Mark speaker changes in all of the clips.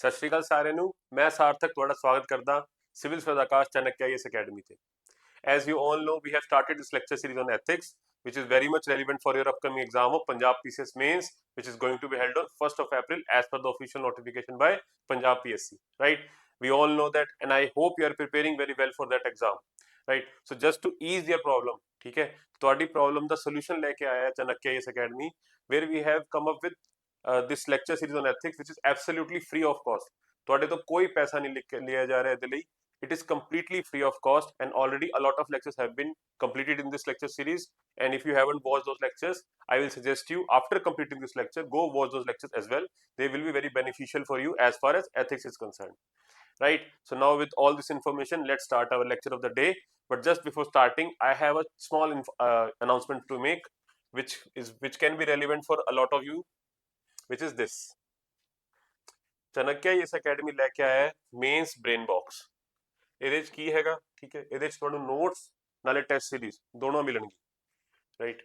Speaker 1: ਸਤਿ ਸ਼੍ਰੀ ਅਕਾਲ ਸਾਰਿਆਂ ਨੂੰ। ਮੈਂ ਸਾਰਥਕ ਤੁਹਾਡਾ ਸਵਾਗਤ ਕਰਦਾ civil service Akash Chanakya IAS academy ਤੇ। As you all know, we have started this lecture series on ethics, which is very much relevant for your upcoming exam of Punjab PCS Mains, which is going to be held on 1st of April as per the official notification by Punjab PSC. Right? We all know that, and I hope you are preparing very well for that exam. Right? So just to ease your problem, ठीक है? ਤੁਹਾਡੀ problem ਦਾ solution लेके आया है Chanakya IAS Academy, where we have come up with this lecture series on ethics, which is absolutely free of cost. ਤੁਹਾਡੇ ਤੋਂ ਕੋਈ ਪੈਸਾ ਨਹੀਂ ਲਿਆ ਜਾ ਰਿਹਾ ਇਹਦੇ ਲਈ. It is completely free of cost, and already a lot of lectures have been completed in this lecture series. And if you haven't watched those lectures, I will suggest you, after completing this lecture, go watch those lectures as well. They will be very beneficial for you as far as ethics is concerned. Right? So now with all this information, let's start our lecture of the day. But just before starting, I have a small announcement to make, which can be relevant for a lot of you, which is this. ਚਾਣक्य ਇਸ academy ਲੈ ਕੇ ਆਇਆ ਹੈ mains brain box. ਇਹਦੇ ਚ ਕੀ ਹੈਗਾ, ਠੀਕ ਹੈ, ਇਹਦੇ ਚ ਤੁਹਾਨੂੰ ਨੋਟਸ ਨਾਲੇ ਟੈਸਟ ਸੀਰੀਜ਼ ਦੋਨੋਂ ਮਿਲਣਗੀ। Right,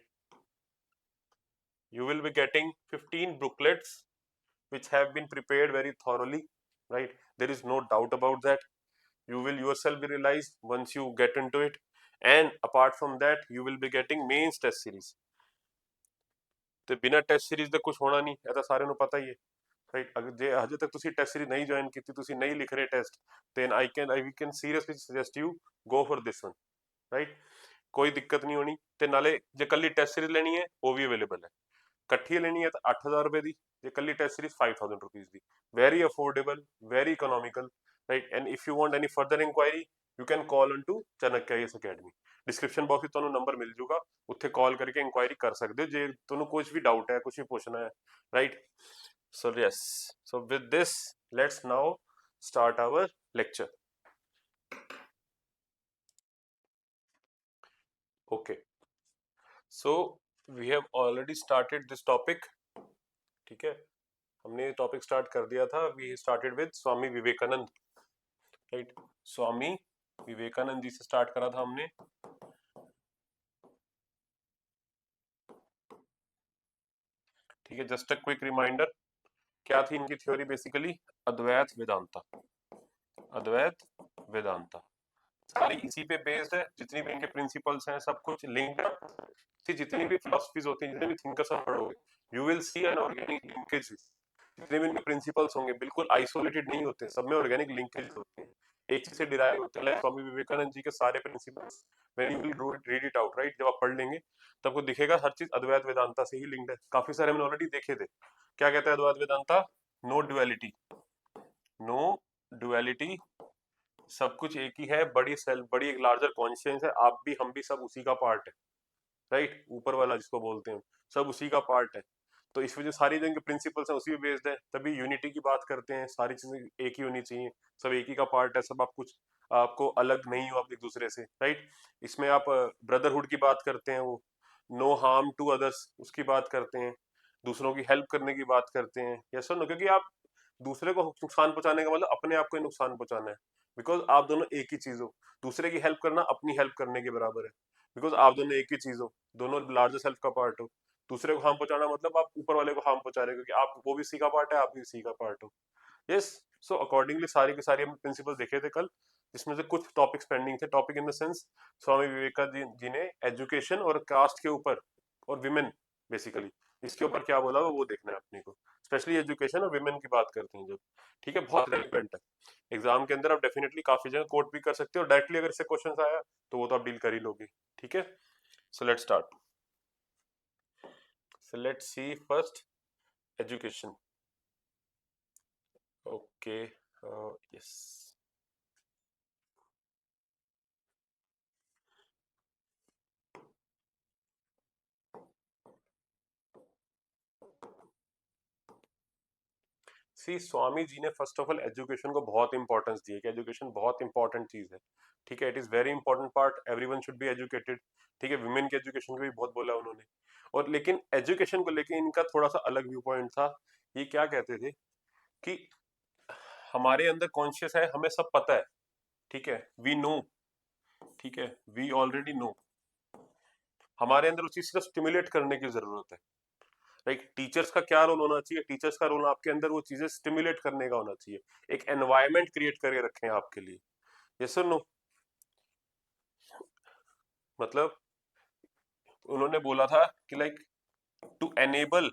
Speaker 1: you will be getting 15 booklets which have been prepared very thoroughly. Right, there is no doubt about that. You will yourself be realized once you get into it. And apart from that, you will be getting mains test series. ਤੇ ਬਿਨਾ test series ਦੇ ਕੁਝ ਹੋਣਾ ਨਹੀਂ, ਇਹ ਤਾਂ ਸਾਰਿਆਂ ਨੂੰ ਪਤਾ ਹੀ ਹੈ। राइट, अगर जे हजे तक तुसी टेस्ट सीरीज नहीं ज्वाइन की, तुसी नहीं लिख रहे test, then I can seriously suggest you go for this one. Right, कोई दिक्कत नहीं होनी। ते नाले जे कल्ली टेस्ट सीरीज लेनी है वो भी अवेलेबल है, कट्ठी लेनी है तो 8,000 रुपए दी, जे कल्ली टेस्ट सीरीज 5,000 रुपीज दी। Very affordable, very economical. Right, and if you want any further inquiry, you can call on to Chanakya IAS academy. Description box में ਤੁਹਾਨੂੰ नंबर मिल जूगा, उत्थे कॉल करके इंक्वायरी कर सकते हो जे ਤੁਹਾਨੂੰ कुछ भी डाउट है, कुछ भी पूछना है। Right, so yes, so with this, let's now start our lecture. Okay, so we have already started this topic. ठीक है, हमने टॉपिक स्टार्ट कर दिया था। we started with Swami Vivekananda. Right, Swami Vivekananda ji से स्टार्ट करा था हमने। ठीक है, जस्ट अ क्विक रिमाइंडर, क्या थी इनकी थ्योरी? बेसिकली अद्वैत वेदांता। अद्वैत वेदांता सारी इसी पे बेस्ड है। जितनी भी इनके प्रिंसिपल्स हैं सब कुछ लिंक्ड। जितनी भी फिलोसफीज होती हैं, जितने भी थिंकर्स आप पढ़ोगे, you will see an organic linkage. जितने भी इनके प्रिंसिपल्स होंगे बिल्कुल आइसोलेटेड नहीं होते, सब में ऑर्गेनिक लिंकेज होते हैं, एक चीज से डिराइव होते हैं। स्वामी विवेकानंद जी के सारे principles, when you will read it out, right, जब आप पढ़ लेंगे तब आपको दिखेगा हर चीज अद्वैत वेदांता से ही लिंक्ड है। काफी सारे हमने ऑलरेडी देखे थे। क्या कहता है Advaita Vedanta? No duality, no duality, सब कुछ एक ही है, बड़ी सेल्फ, बड़ी एक लार्जर कॉन्शियस है, आप भी हम भी सब उसी का पार्ट है। राइट, ऊपर वाला जिसको बोलते हैं, सब उसी का पार्ट है। तो इस वजह सारी जो इनके प्रिंसिपल्स हैं उसी पे बेस्ड है, तभी यूनिटी की बात करते हैं। सारी चीजें एक ही होनी चाहिए, सब एक ही का पार्ट है, सब आप कुछ आपको अलग नहीं हो आप एक दूसरे से। राइट, इसमें आप ब्रदरहुड की बात करते हैं, वो नो हार्म टू अदर्स उसकी बात करते हैं, दूसरों की हेल्प करने की बात करते हैं। यस और नो, क्योंकि आप दूसरे को नुकसान पहुंचाने का मतलब अपने आप को ही नुकसान पहुंचाना है, बिकॉज आप दोनों एक ही चीज हो। दूसरे की हेल्प करना अपनी हेल्प करने के बराबर है, बिकॉज आप दोनों एक ही चीज हो, दोनों लार्जेस्ट हेल्प का पार्ट हो। दूसरे को हार्म पहुंचाना मतलब आप ऊपर वाले को हार्म पहुंचा रहे हो, क्योंकि आप वो भी सी का पार्ट है, आप भी सी का पार्ट हो। यस, सो अकॉर्डिंगली सारी की सारी हम प्रिंसिपल देखे थे कल, जिसमें से कुछ टॉपिक्स पेंडिंग थे। टॉपिक इन द सेंस, स्वामी विवेकानंद जी ने एजुकेशन और कास्ट के ऊपर और विमेन बेसिकली इसके ऊपर क्या बोला वो देखना है अपने को। स्पेशली एजुकेशन और विमेन की बात करते हैं जब, ठीक है, बहुत रेलिवेंट है। एग्जाम के अंदर आप डेफिनेटली काफी जगह कोट भी कर सकते हो, डायरेक्टली अगर इससे क्वेश्चन आया तो वो तो आप डील कर ही लोगे। ठीक है, so let's start. So let's see first education. Okay, yes, see Swami ji ने फर्स्ट ऑफ ऑल एजुकेशन को बहुत इंपॉर्टेंस दी है कि एजुकेशन बहुत इंपॉर्टेंट चीज है। ठीक है, it is very important part, everyone should be educated. ठीक है, विमेन के एजुकेशन को भी बहुत बोला उन्होंने। और लेकिन एजुकेशन को लेके इनका थोड़ा सा अलग व्यू पॉइंट था। ये क्या कहते थे कि हमारे अंदर कॉन्शियस है, हमें सब पता है। ठीक है, वी नो, ठीक है, वी ऑलरेडी नो, हमारे अंदर उस चीज को स्टिमुलेट करने की जरूरत है। लाइक टीचर्स का क्या रोल होना चाहिए? टीचर्स का रोल आपके अंदर वो चीजें स्टिमुलेट करने का होना चाहिए, एक एनवायरनमेंट क्रिएट करके रखें आपके लिए। यस और नो? मतलब उन्होंने बोला था कि like to enable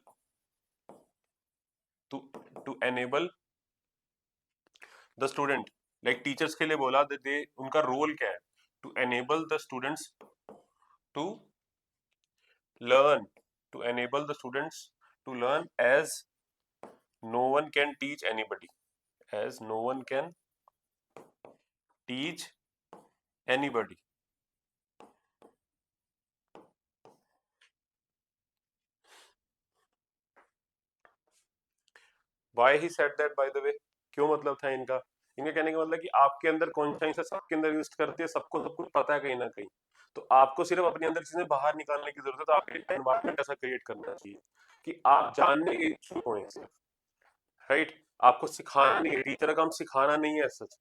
Speaker 1: to to enable the student, like teachers के लिए बोला दे उनका रोल क्या है? To enable the students to learn, to enable the students to learn as no one can teach anybody, as no one can teach anybody. Why he said that, by the way? क्यों मतलब था इनका? इनके कहने का मतलब कि आपके अंदर कॉन्शियस है, सबके अंदर एग्जिस्ट करती है, सबको सब कुछ पता है कहीं ना कहीं, तो आपको सिर्फ अपने अंदर चीजें बाहर निकालने की जरूरत है। तो आपको एक एनवायरनमेंट ऐसा क्रिएट करना चाहिए कि आप जानने के इच्छुक हों, राइट? आपको सिखाना नहीं है, टीचर का काम सिखाना नहीं है सच,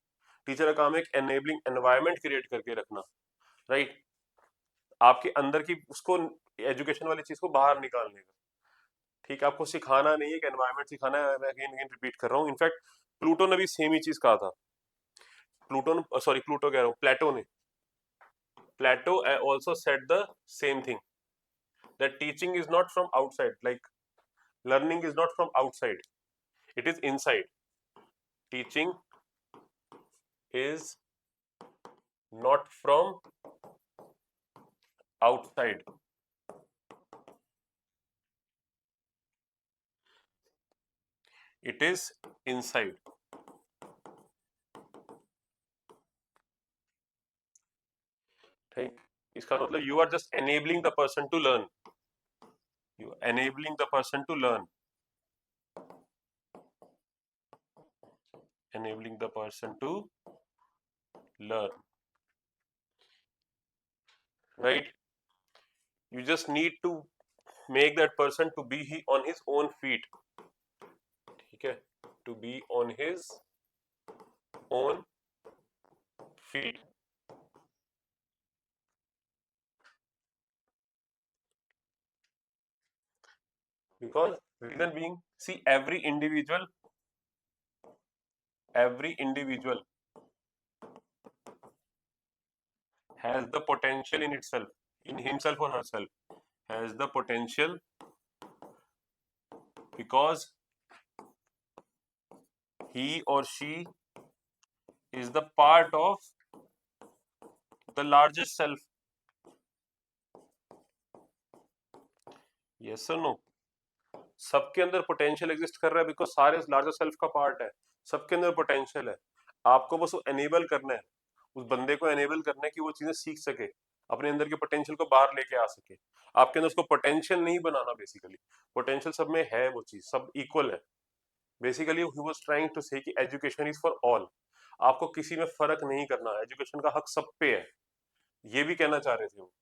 Speaker 1: टीचर का काम एक एनेबलिंग एनवायरनमेंट क्रिएट करके रखना, राइट? आपके अंदर की उसको एजुकेशन वाली चीज को बाहर निकालने का, ठीक है? आपको सिखाना नहीं है, एक एनवायरनमेंट सिखाना है। मैं अगेन अगेन रिपीट कर रहा हूँ, इनफैक्ट प्लूटो ने भी सेम ही चीज कहा था। प्लूटो कह रहा हूँ, प्लेटो also said the same thing, that teaching is not from outside, like learning is not from outside, it is inside. Teaching is not from outside, it is inside. ठीक, इसका मतलब you are just enabling the person to learn, you are enabling the person to learn, enabling the person to learn, right? You just need to make that person to be he on his own feet, ठीक है? To be on his own feet. Because reason being, see, every individual has the potential in itself, in himself or herself, has the potential, because he or she is the part of the largest self. Yes or no? सबके अंदर potential exist कर रहा है, because सारे larger self का part है, सबके अंदर पोटेंशियल है। आपको बस वो एनेबल करना है, उस बंदे को एनेबल करना है कि वो चीजें सीख सके, अपने अंदर के पोटेंशियल को बाहर लेके आ सके। आपके अंदर उसको पोटेंशियल नहीं बनाना, बेसिकली पोटेंशियल सब में है, वो चीज सब इक्वल है। Basically he was trying to say कि एजुकेशन इज फॉर ऑल, आपको किसी में फर्क नहीं करना, एजुकेशन का हक सब पे है, ये भी कहना चाह रहे थे वो,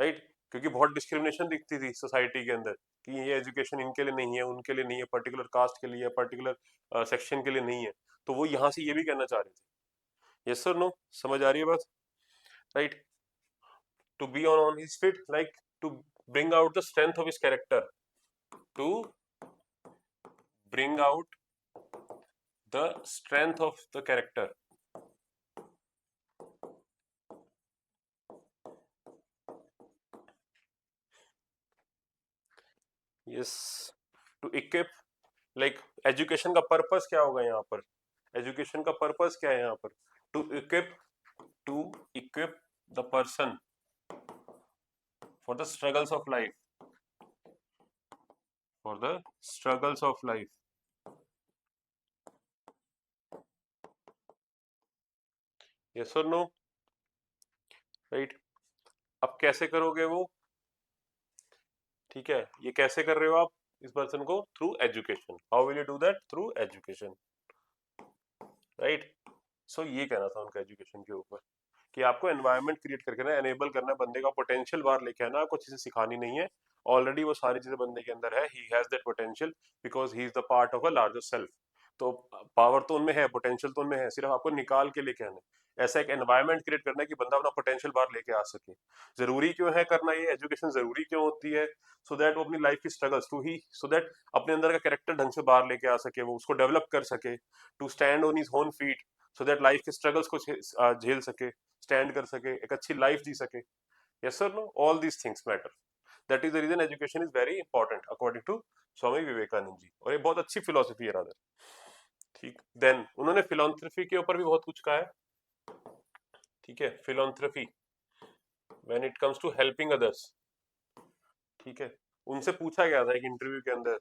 Speaker 1: राइट? क्योंकि बहुत डिस्क्रिमिनेशन दिखती थी सोसाइटी के अंदर कि ये एजुकेशन इनके लिए नहीं है, उनके लिए नहीं है, पर्टिकुलर कास्ट के लिए, पर्टिकुलर सेक्शन के लिए नहीं है, तो वो यहाँ से ये भी कहना चाह रहे थे। Yes sir, no? समझ आ रही है बात, right? To be on his feet, like to bring out the strength of his character, to bring out the strength of the character, yes, to equip, like education का purpose क्या होगा यहाँ पर? एजुकेशन का पर्पस क्या है यहाँ पर? To equip the person for the struggles of life, for the struggles of life. Yes or no? Right? अब कैसे करोगे वो? ठीक है, ये कैसे कर रहे हो आप इस पर्सन को? Through education. How will you do that? Through education, right? So ये कहना था उनका एजुकेशन के ऊपर, कि आपको एनवायरनमेंट क्रिएट करके ना एनेबल करना है, बंदे का पोटेंशियल बाहर लेके आना, आपको चीजें सिखानी नहीं है, ऑलरेडी वो सारी चीजें बंदे के अंदर है, he has that potential because he is the part of a larger self. तो पावर तो उनमें है, पोटेंशियल तो उनमें है, सिर्फ आपको निकाल के लेके आना है। ऐसा एक एनवायरनमेंट क्रिएट करना है कि बंदा अपना पोटेंशियल बाहर लेके आ सके। जरूरी क्यों है करना ये एजुकेशन, जरूरी क्यों होती है? सो दैट वो अपनी लाइफ की struggles to he, so that अपने अंदर का कैरेक्टर ढंग से बाहर लेके आ सके, वो उसको डेवलप कर सके, to stand on his own feet, so that life के स्ट्रगल्स को झेल सके, स्टैंड कर सके, एक अच्छी लाइफ जी सके। Yes sir, no, all these things matter. That is the reason education is very important according to Swami Vivekananda ji, और ये बहुत अच्छी फिलोसफी है रादर। ठीक, देन उन्होंने फिलोंथ्रफी के ऊपर भी बहुत कुछ कहा है। ठीक है, philanthropy when it comes to helping others. ठीक है, उनसे पूछा गया था एक इंटरव्यू के अंदर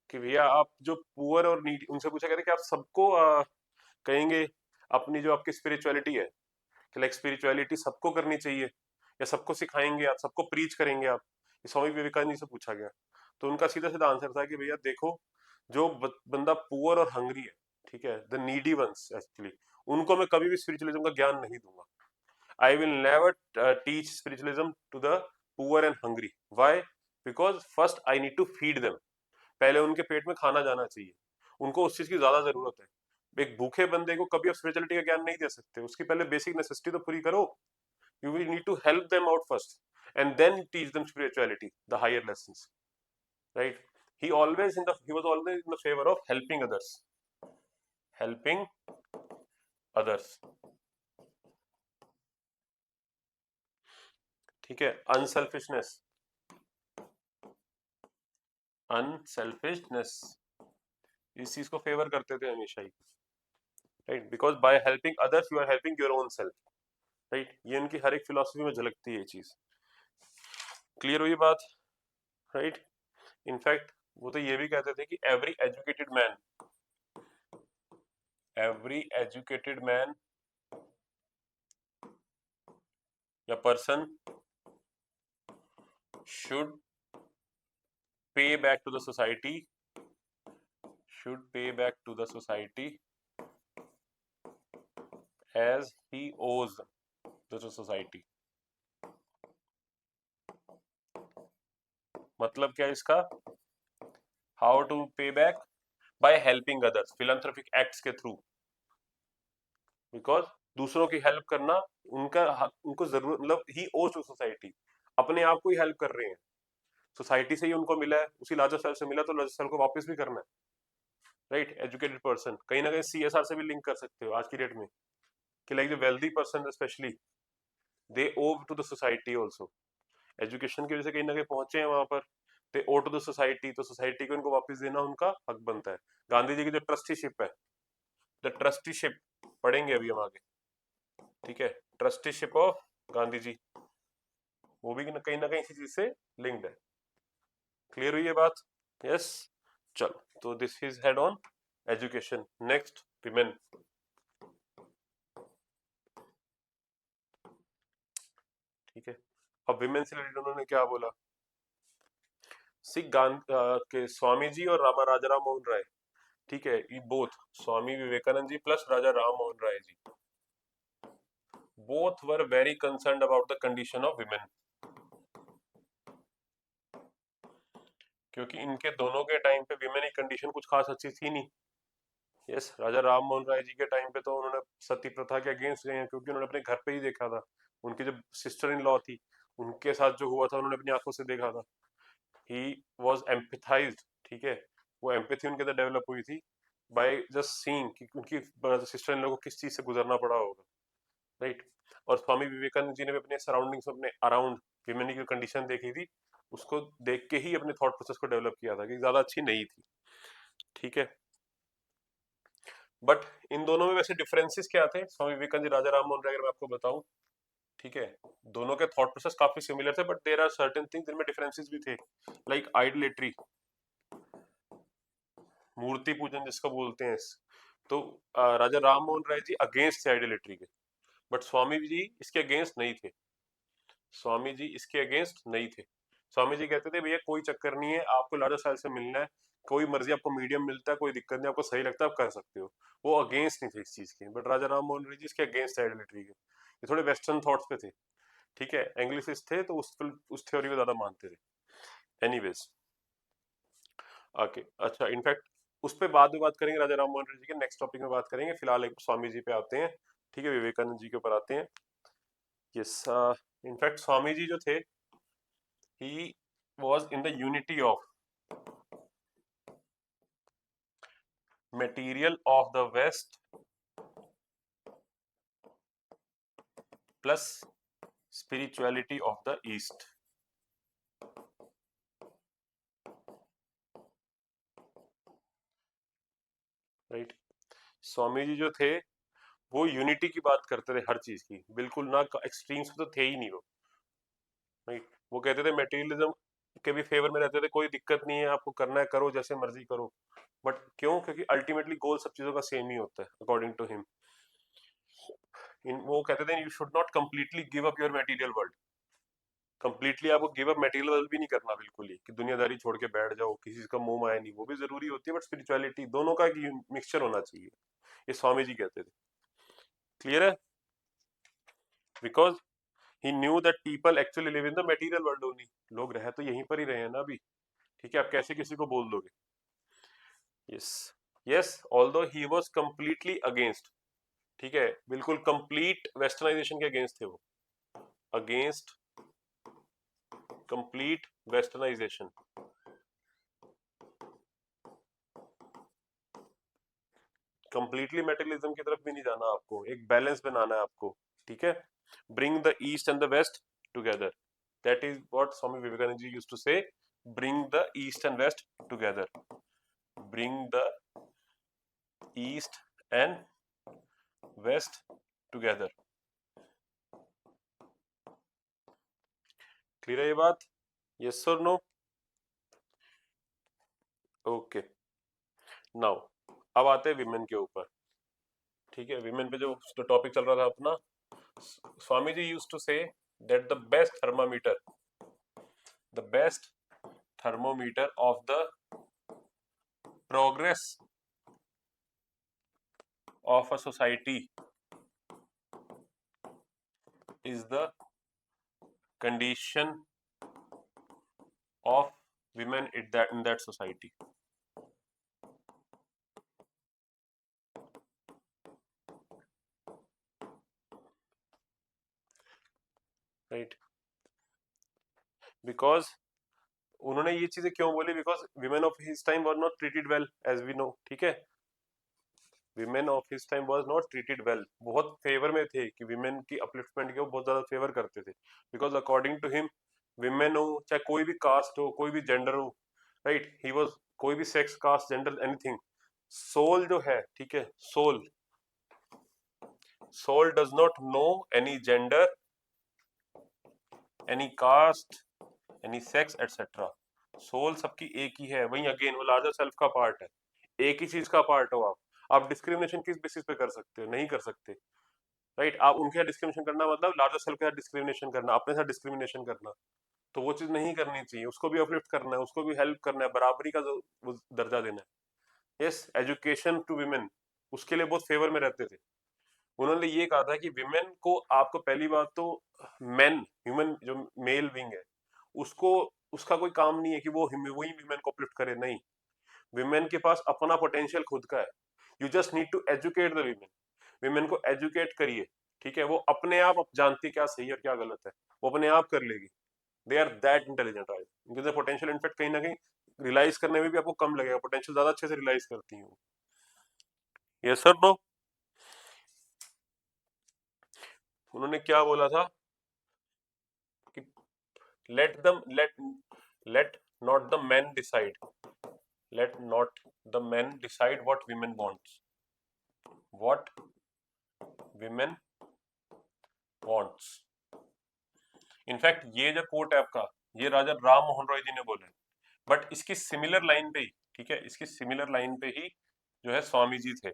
Speaker 1: कि भैया आप जो पुअर और नीडी, उनसे पूछा गया था कि आप सबको कहेंगे अपनी जो आपकी स्पिरिचुअलिटी है, कि लाइक स्पिरिचुअलिटी सबको करनी चाहिए या सबको सिखाएंगे आप, सबको प्रीच करेंगे आप? ये स्वामी विवेकानंद जी से पूछा गया। तो उनका सीधा सीधा आंसर था कि भैया देखो, जो बंदा पुअर और हंग्री है, ठीक है, द नीडी वंस एक्चुअली, उनको मैं कभी भी स्पिरिचुअलिज्म का ज्ञान नहीं दूंगा। I will never teach spiritualism to the poor and hungry. Why? Because first I need to feed them. पहले उनके पेट में खाना जाना चाहिए, उनको उस चीज की ज्यादा जरूरत है। एक भूखे बंदे को कभी आप स्पिरिचुअलिटी का ज्ञान नहीं दे सकते, उसकी पहले बेसिक नेसेसिटी तो पूरी करो। You will need to help them out first and then teach them spirituality, the higher lessons, right? He was always in the favor of helping others, helping others। ठीक है, अनसेल्फिशनेस, अनसेल्फिशनेस, इस चीज को favour करते थे हमेशा ही, right? Because by helping others you are helping your own self, right? ये उनकी हर एक फिलोसफी में झलकती है ये चीज। क्लियर हुई बात, राइट? इनफैक्ट वो तो ये भी कहते थे कि एवरी एजुकेटेड मैन या person should pay back to the society, should pay back to the society as he owes to the society। मतलब क्या इसका? हाउ टू पे back? Bye helping others, philanthropic acts के थ्रू। बिकॉज दूसरों की help करना उनका उनको जरूरत, मतलब ही ओज टू सोसाइटी, अपने आप को ही हेल्प कर रहे हैं, सोसाइटी से ही उनको मिला है, उसी लार्जर सेल से मिला, तो लार्जर सेल को वापस भी करना है, राइट? एजुकेटेड पर्सन कहीं ना कहीं सीएसआर से भी लिंक कर सकते हो आज की डेट में, कि like the wealthy person specially, they owe to the society also, education की वजह से कहीं ना कहीं पहुंचे हैं वहां पर, दे ओ टू द सोसाइटी, तो सोसाइटी को इनको वापस देना उनका हक बनता है। गांधी जी की जो ट्रस्टीशिप है, द ट्रस्टीशिप पढ़ेंगे अभी हम आगे, ठीक है, ट्रस्टीशिप ऑफ गांधी जी, वो भी कहीं ना कहीं इसी चीज से लिंक्ड है। क्लियर हुई ये बात? यस, चलो, तो this is head on education. Next, women. ठीक है, अब विमेन से रिलेटेड उन्होंने क्या बोला? सिख के स्वामी जी और राजा राम मोहन राय, ठीक है, ये both Swami Vivekananda ji plus Raja Ram Mohan Roy ji, both were very concerned about the condition of women, क्योंकि इनके दोनों के टाइम पे विमेन की कंडीशन कुछ खास अच्छी थी नहीं। यस, राजा राम मोहन राय जी के टाइम पे तो उन्होंने सती प्रथा के अगेंस्ट गए हैं, क्योंकि उन्होंने अपने घर पे ही देखा था, उनकी जो सिस्टर इन लॉ थी उनके साथ जो हुआ था उन्होंने अपनी आंखों से देखा था। ही वॉज एम्पथाइज्ड, ठीक है, वो एम्पैथी उनके अंदर डेवलप हुई थी बाय जस्ट सीइंग कि उनकी सिस्टर इन लॉ को किस चीज से गुजरना पड़ा होगा, राइट? और स्वामी विवेकानंद जी ने भी अपने सराउंडिंग्स, अपने अराउंड विमेन की कंडीशन देखी थी, उसको देख के ही अपने थॉट प्रोसेस को डेवलप किया था कि ज्यादा अच्छी नहीं थी। ठीक है, बट इन दोनों में वैसे डिफरेंसेस क्या थे स्वामी विवेकानंद जी, राजा राम मोहन राय, अगर मैं आपको बताऊं, ठीक है, दोनों के थॉट प्रोसेस काफी सिमिलर थे, but there are certain things जिनमें डिफरेंसेस भी थे, लाइक आइडलेट्री, मूर्ति पूजन जिसको बोलते हैं। तो राजा राम मोहन राय जी अगेंस्ट थे आइडलेट्री के, बट स्वामी जी इसके अगेंस्ट नहीं थे, स्वामी जी इसके अगेंस्ट नहीं थे। स्वामी जी कहते थे भैया कोई चक्कर नहीं है, आपको लार्जर सेल से मिलना है, कोई मर्जी आपको मीडियम मिलता है, कोई दिक्कत नहीं, आपको सही लगता है आप कर सकते हो। वो अगेंस्ट नहीं थे इस चीज के, बट राजा राम मोहन राय जी इसके अगेंस्ट है आइडलेट्री के, ये थोड़े वेस्टर्न थॉट्स पे थे, ठीक है, एंग्लिसिस्ट थे तो उस थ्योरी को ज्यादा मानते थे। एनीवेज, ओके, अच्छा, इनफैक्ट उस पर बाद में बात करेंगे, राजा राम मोहन राय जी के नेक्स्ट टॉपिक में बात करेंगे। फिलहाल एक स्वामी जी पे आते हैं, ठीक है, विवेकानंद जी के ऊपर आते हैं। यस, इनफैक्ट स्वामी जी जो थे, he was in the unity of material of the west plus spirituality of the east. Right, Swami ji जो थे वो यूनिटी की बात करते थे हर चीज की, बिल्कुल ना एक्सट्रीम्स तो थे ही नहीं वो। राइट, वो कहते थे मटेरियलिज्म के भी फेवर में रहते थे, कोई दिक्कत नहीं है, आपको करना है करो, जैसे मर्जी करो। बट क्यों? क्योंकि अल्टीमेटली गोल सब चीजों का सेम ही होता है अकॉर्डिंग टू हिम। वो कहते थे you should not completely give up your material world. Completely आपको गिव अप मटेरियल वर्ल्ड भी नहीं करना बिल्कुल ही, कि दुनियादारी छोड़ के बैठ जाओ, किसी का मुंह माया नहीं, वो भी जरूरी होती है, बट स्पिरिचुअलिटी दोनों का एक मिक्सचर होना चाहिए, ये स्वामी जी कहते थे। क्लियर है? Because he knew that people actually live in the material world only. लोग रह तो यहीं पर ही रहे हैं ना अभी, ठीक है, आप कैसे किसी को बोल दोगे? Yes, yes, although he was completely against, ठीक है, बिल्कुल कंप्लीट वेस्टर्नाइजेशन के अगेंस्ट थे वो, against complete westernisation. Completely materialism की तरफ भी नहीं जाना आपको, एक बैलेंस बनाना है आपको, ठीक है। Bring the east and the west together, that is what Swami Vivekananda ji used to say, bring the east and west together, bring the east and west together. Clear है ये बात? यस और नो? ओके, नाउ अब आते हैं विमेन के ऊपर, ठीक है। विमेन पे जो टॉपिक चल रहा था अपना, Swami ji used to say that the best thermometer of the progress of a society is the condition of women in that society. Right, because उन्होंने ये चीजें क्यों बोली? Because women of his time were not treated well, as we know, ठीक है। Women of his time was not treated well, बहुत favour में थे कि विमेन की अपलिफ्टमेंट के वो बहुत ज्यादा फेवर करते थे, because according to him women हो चाहे कोई भी कास्ट हो, कोई भी जेंडर हो, राइट, ही वाज, कोई भी sex, caste, gender, anything, soul जो है, ठीक है, soul, soul does not know any gender, any caste, any sex etcetera. Soul सबकी एक ही है, वही अगेन वो लार्जर सेल्फ का पार्ट है, एक ही चीज का पार्ट हो आप डिस्क्रिमिनेशन किस बेसिस पे कर सकते हो? नहीं कर सकते, राइट। आप उनके साथ डिस्क्रिमिनेशन करना मतलब लार्जर सेल्फ के साथ डिस्क्रिमिनेशन करना, अपने साथ डिस्क्रिमिनेशन करना, तो वो चीज नहीं करनी चाहिए। उसको भी अपलिफ्ट करना है, उसको भी हेल्प करना है, बराबरी का वो दर्जा देना है। यस, एजुकेशन टू विमेन, उसके लिए बहुत फेवर में रहते थे। उन्होंने ये कहा था कि विमेन को, आपको पहली बात तो मेन, ह्यूमन जो मेल विंग है, उसको, उसका कोई काम नहीं है कि वो वही विमेन को अपलिफ्ट करे, नहीं। विमेन के पास अपना पोटेंशियल खुद का है, you just need to educate the women. Women को एजुकेट करिए, ठीक है, वो अपने आप जानती क्या सही है और क्या गलत है, वो अपने आप कर लेगी। They are that intelligent, right, उनके पोटेंशियल इनफेक्ट कहीं ना कहीं रियलाइज करने में भी आपको कम लगेगा, पोटेंशियल ज्यादा अच्छे से रियलाइज करती है। Yes sir, no? उन्होंने क्या बोला था कि let them let not the men decide, let not the men decide what women wants, what women wants। In fact ये जो कोट है आपका, ये राजा राम मोहन रॉय जी ने बोला है, बट इसकी सिमिलर लाइन पे ही, ठीक है, इसकी सिमिलर लाइन पे ही जो है स्वामी जी थे,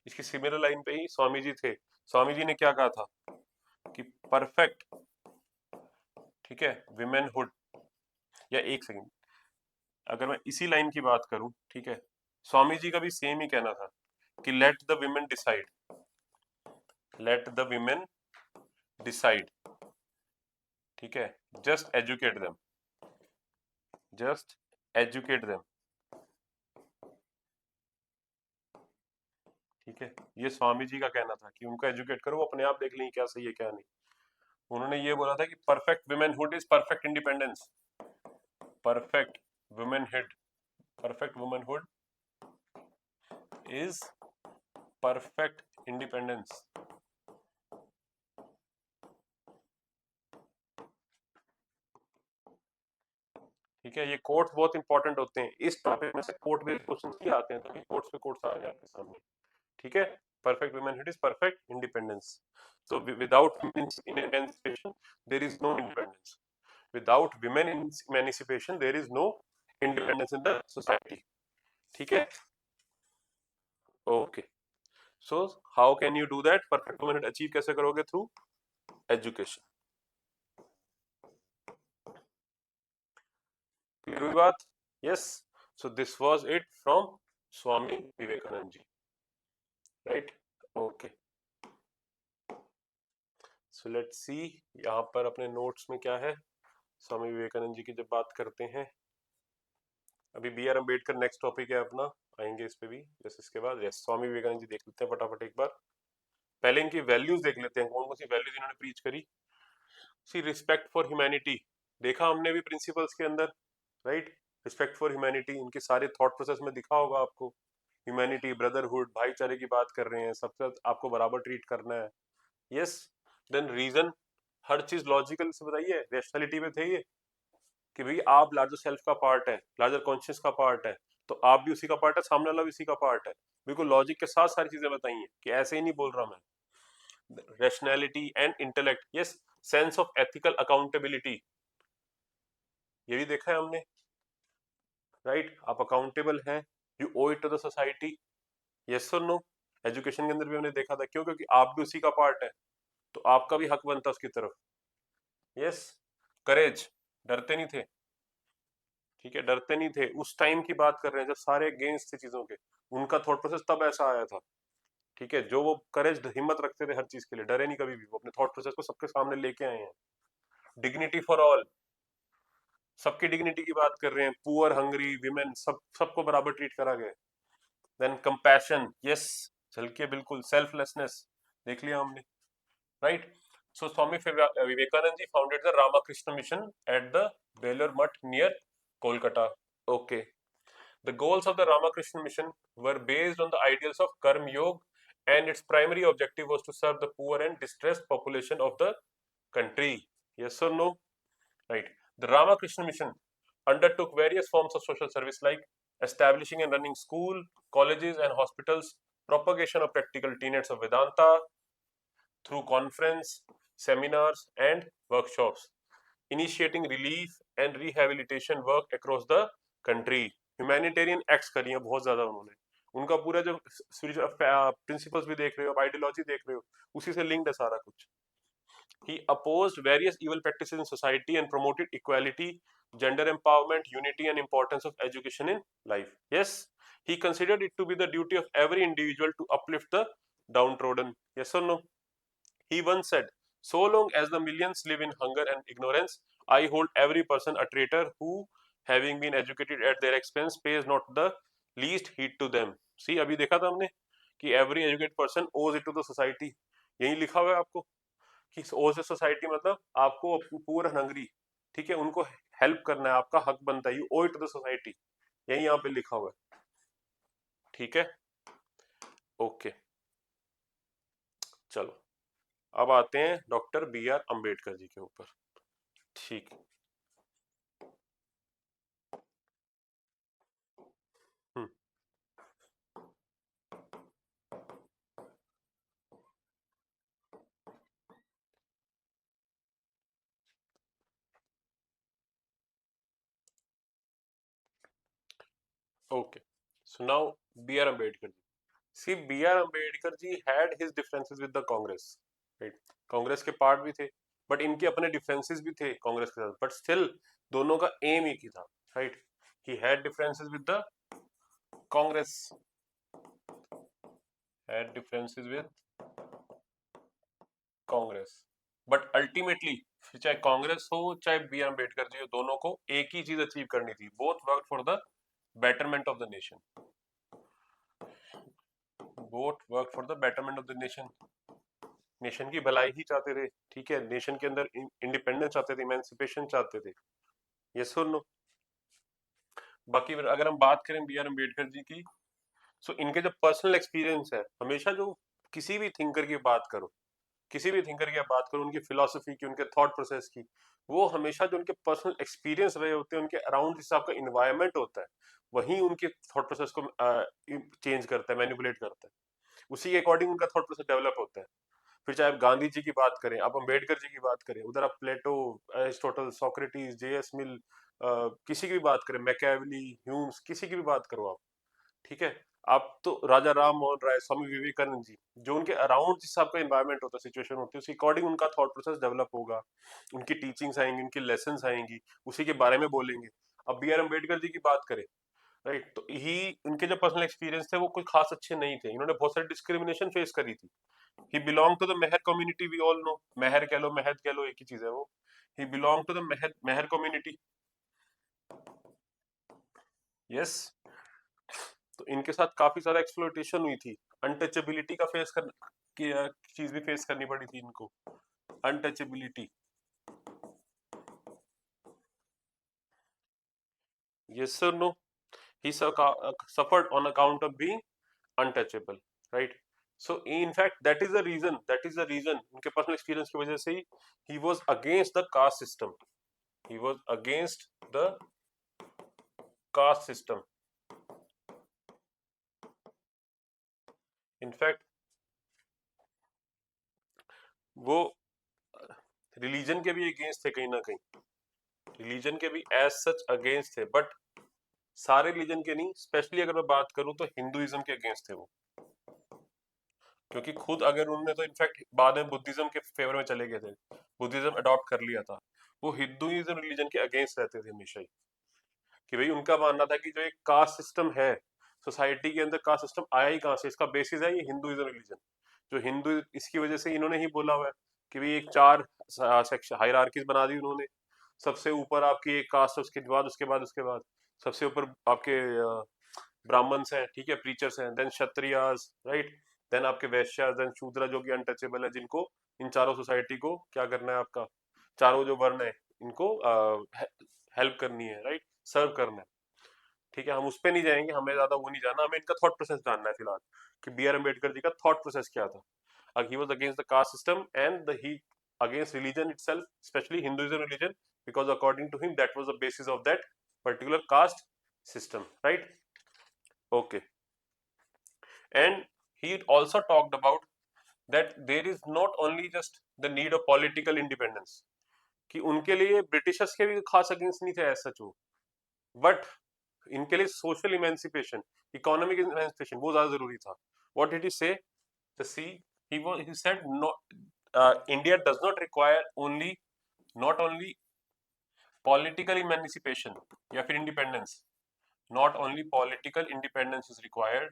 Speaker 1: इसकी सिमिलर लाइन पे ही स्वामी जी थे। स्वामी जी ने क्या कहा था कि परफेक्ट, ठीक है, विमेनहुड, या एक सेकंड, अगर मैं इसी लाइन की बात करूं, ठीक है, स्वामी जी का भी सेम ही कहना था कि let the women decide, let the women decide, ठीक है, just educate them, just educate them. ठीक है, ये स्वामी जी का कहना था कि उनको एजुकेट करो, वो अपने आप देख लेंगे क्या सही है क्या नहीं। उन्होंने ये बोला था कि perfect womanhood is perfect independence, perfect womanhood, perfect womanhood is perfect independence. ठीक है, ये कोट्स बहुत इंपॉर्टेंट होते हैं, इस टॉपिक में से कोट बेस्ड क्वेश्चंस ही आते हैं, तभी कोट्स पे कोट्स आ जाते हैं सामने। ठीक है, perfect womanhood is perfect independence. So without emancipation there is no independence, without women emancipation there is no independence in the society. ठीक है, okay. So how can you do that? Perfect womanhood achieve कैसे करोगे? Through education. clear हुई बात? Yes. So this was it from Swami Vivekanand ji, right? Okay. So let's see यहाँ पर अपने notes में क्या है। स्वामी विवेकानंद जी की जब बात करते हैं, अभी B R Ambedkar next topic है अपना, आएंगे इस पे भी जैसे इसके बाद। यस, स्वामी विवेकानंद जी देख लेते हैं फटाफट एक बार। पहले इनकी वैल्यूज देख लेते हैं, कौन कौन सी वैल्यूज इन्होंने प्रीच करी। सी रिस्पेक्ट फॉर ह्यूमैनिटी, देखा हमने भी प्रिंसिपल्स के अंदर, राइट। रिस्पेक्ट फॉर ह्यूमैनिटी इनके सारे थॉट प्रोसेस में दिखा होगा आपको। ह्यूमैनिटी, ब्रदरहुड, भाईचारे की बात कर रहे हैं, सबसे आपको बराबर ट्रीट करना है। यस। देन रीजन, हर चीज लॉजिकल से बताइए, रैशनैलिटी में थे ये कि भाई आप लार्जर सेल्फ का पार्ट है, लार्जर कॉन्शियस का पार्ट है, तो आप भी उसी का पार्ट है, सामने वाला भी उसी का पार्ट है। बिल्कुल लॉजिक के साथ सारी चीजें बताई हैं कि ऐसे ही नहीं बोल रहा मैं। Rationality and intellect, yes. Sense of ethical accountability, ये भी देखा है हमने, राइट। आप अकाउंटेबल हैं, you owe it to the society, yes और नो। एजुकेशन के अंदर भी हमने देखा था, क्यों? क्योंकि आप भी उसी का पार्ट है, तो आपका भी हक बनता है उसकी तरफ। यस। करेज, डरते नहीं थे, ठीक है, डरते नहीं थे। उस टाइम की बात कर रहे हैं जब सारे अगेंस्ट थे चीजों के, उनका थॉट प्रोसेस तब ऐसा आया था। ठीक है, जो वो करेज, हिम्मत रखते थे हर चीज के लिए, डरे नहीं कभी भी, वो अपने थॉट प्रोसेस को सबके सामने लेके आए हैं। डिग्निटी फॉर ऑल, सबकी डिग्निटी की बात कर रहे हैं, पुअर, हंगरी, विमेन, सबको बराबर ट्रीट करा गया। देन कंपैशन, यस, झलकिए बिल्कुल। सेल्फलेसनेस देख लिया हमने, right. So Swami Vivekananda ji founded the Ramakrishna Mission at the Belur Math near Kolkata. Okay. The goals of the Ramakrishna mission were based on the ideals of Karma Yoga, and its primary objective was to serve the poor and distressed population of the country. Yes or no? Right. The Ramakrishna mission undertook various forms of social service like establishing and running school, colleges and hospitals, propagation of practical tenets of Vedanta through conference, seminars and workshops, initiating relief and rehabilitation work across the country. Humanitarian acts करी हैं बहुत ज्यादा उन्होंने। उनका पूरा जो principles भी देख रहे हो, आइडियोलॉजी देख रहे हो, उसी से लिंक्ड है सारा कुछ। He opposed various evil practices in society and promoted equality, gender empowerment, unity, and importance of education in life. Yes, he considered it to be the duty of every individual to uplift the downtrodden. Yes or no? He once said, "So long as the millions live in hunger and ignorance, I hold every person a traitor who, having been educated at their expense, pays not the least heed to them." See, अभी देखा था हमने कि every educated person owes it to the society. यही लिखा हुआ है आपको कि ओज ए सोसाइटी मतलब आपको पुअर हंगरी, ठीक है, उनको हेल्प करना है, आपका हक बनता है, you owe it to the society, यही यहाँ पे लिखा हुआ है। ठीक है, ओके। चलो अब आते हैं doctor B R Ambedkar ji के ऊपर। ठीक, hmm, okay. So now B R Ambedkar ji, see B R Ambedkar ji had his differences with the Congress, right. Congress के पार्ट भी थे, बट इनके अपने डिफरेंसेस भी थे कांग्रेस के साथ, बट स्टिल दोनों का एम एक ही था, right. He had differences with the Congress, had differences with Congress, but ultimately चाहे कांग्रेस हो चाहे बी आर अम्बेडकर जी हो, दोनों को एक ही चीज अचीव करनी थी। Both work for the betterment of the nation, vote work for the betterment of the nation, nation की भलाई ही चाहते थे, ठीक है, नेशन के अंदर इंडिपेंडेंस चाहते थे, इमेंसिपेशन चाहते थे। यस और नो? बाकी अगर हम बात करें बी आर अम्बेडकर जी की, सो इनके जो पर्सनल एक्सपीरियंस है, हमेशा जो किसी भी थिंकर की बात करो, किसी भी थिंकर की बात करो, उनकी फिलोसफी की, उनके थॉट प्रोसेस की, वो हमेशा जो उनके पर्सनल एक्सपीरियंस रहे होते हैं, उनके अराउंड जिस आपका इन्वायरमेंट होता है, वही उनके थॉट प्रोसेस को चेंज करता है, मैनिपुलेट करता है, उसी के अकॉर्डिंग उनका थॉट प्रोसेस डेवलप होता है। फिर चाहे आप गांधी जी की बात करें, आप अम्बेडकर जी की बात करें, उधर आप प्लेटो, एरिस्टोटल, सोक्रेटिस, जे.एस. मिल, किसी की भी बात करें, मैकियावेली, ह्यूम्स, किसी की भी बात करो आप, ठीक है, आप तो राजा राम मोहन राय, स्वामी विवेकानंद जी, जो उनके अराउंड जिस आपका एनवायरनमेंट होता है, सिचुएशन होती है, उसी अकॉर्डिंग उनका थॉट प्रोसेस डेवलप होगा, उनकी टीचिंग्स आएंगी, उनकी लेसन्स आएंगी, उसी के बारे में बोलेंगे। अब बी आर अम्बेडकर जी की बात करें, राइट, तो ही उनके जो पर्सनल एक्सपीरियंस थे वो कोई खास अच्छे नहीं थे, इन्होंने बहुत सारी डिस्क्रिमिनेशन फेस करी थी। He belong to the Mahar community, we all know, Mahar कह लो, महद कह लो, एक ही चीज है वो। He belong to the Mahar community. Yes, तो इनके साथ काफी सारा एक्सप्लॉइटेशन हुई थी, अनटचेबिलिटी का फेस कर की चीज भी फेस करनी पड़ी थी इनको, untouchability. Yes sir, no? He suffered on account of being untouchable, right? So in fact that is the reason उनके पर्सनल एक्सपीरियंस की वजह से ही he was against the caste system, he was against the caste system. In fact वो religion के भी against थे, कहीं ना कहीं रिलीजन के भी एज सच अगेंस्ट थे, बट सारे रिलीजन के नहीं, स्पेशली अगर मैं बात करूं तो हिंदुइज्म के अगेंस्ट थे वो, क्योंकि खुद अगर उन्होंने तो इनफैक्ट बाद में बुद्धिज्म के फेवर में चले गए थे, बुद्धिज्म अडॉप्ट कर लिया था, वो हिंदुइज्म रिलीजन के अगेंस्ट रहते थे हमेशा ही, कि भाई उनका मानना था कि जो एक कास्ट सिस्टम है सोसाइटी के अंदर, कास्ट सिस्टम आया ही कहाँ से, इसका बेसिस है ये हिंदुइज्म रिलीजन, जो हिंदू, इसकी वजह से इन्होंने ही बोला हुआ है कि भाई एक चार सेक्शन हायरार्कीज बना दी उन्होंने, सबसे ऊपर आपकी एक कास्ट है, उसके बाद सबसे ऊपर आपके ब्राह्मण्स हैं, ठीक है, प्रीचर्स हैं, देन क्षत्रियास, राइट, देन आपके वैश्यास, देन शूद्र जो कि अनटचेबल है, जिनको इन चारों सोसाइटी को क्या करना है, आपका चारों जो वर्ण है इनको हेल्प करनी है, राइट, सर्व करना है, ठीक है, हम उस पर नहीं जाएंगे, हमें ज्यादा वो नहीं जानना, हमें इनका थॉट प्रोसेस जानना है फिलहाल, कि बी आर अम्बेडकर जी का थॉट प्रोसेस क्या था। He was against the caste system and the he against religion itself, especially Hinduism religion, because according to him that was the basis of that particular caste system, right? Okay. And he also talked about that there is not only just the need of political independence, कि उनके लिए Britishers के भी खास against नहीं थे ऐसा सच वो, बट इनके लिए सोशल इमेंसिपेशन, इकोनॉमिक इमेंसिपेशन वो ज्यादा जरूरी था। What did he say? The see he said no, India does not require only, not only political emancipation या फिर independence, not only political independence is required,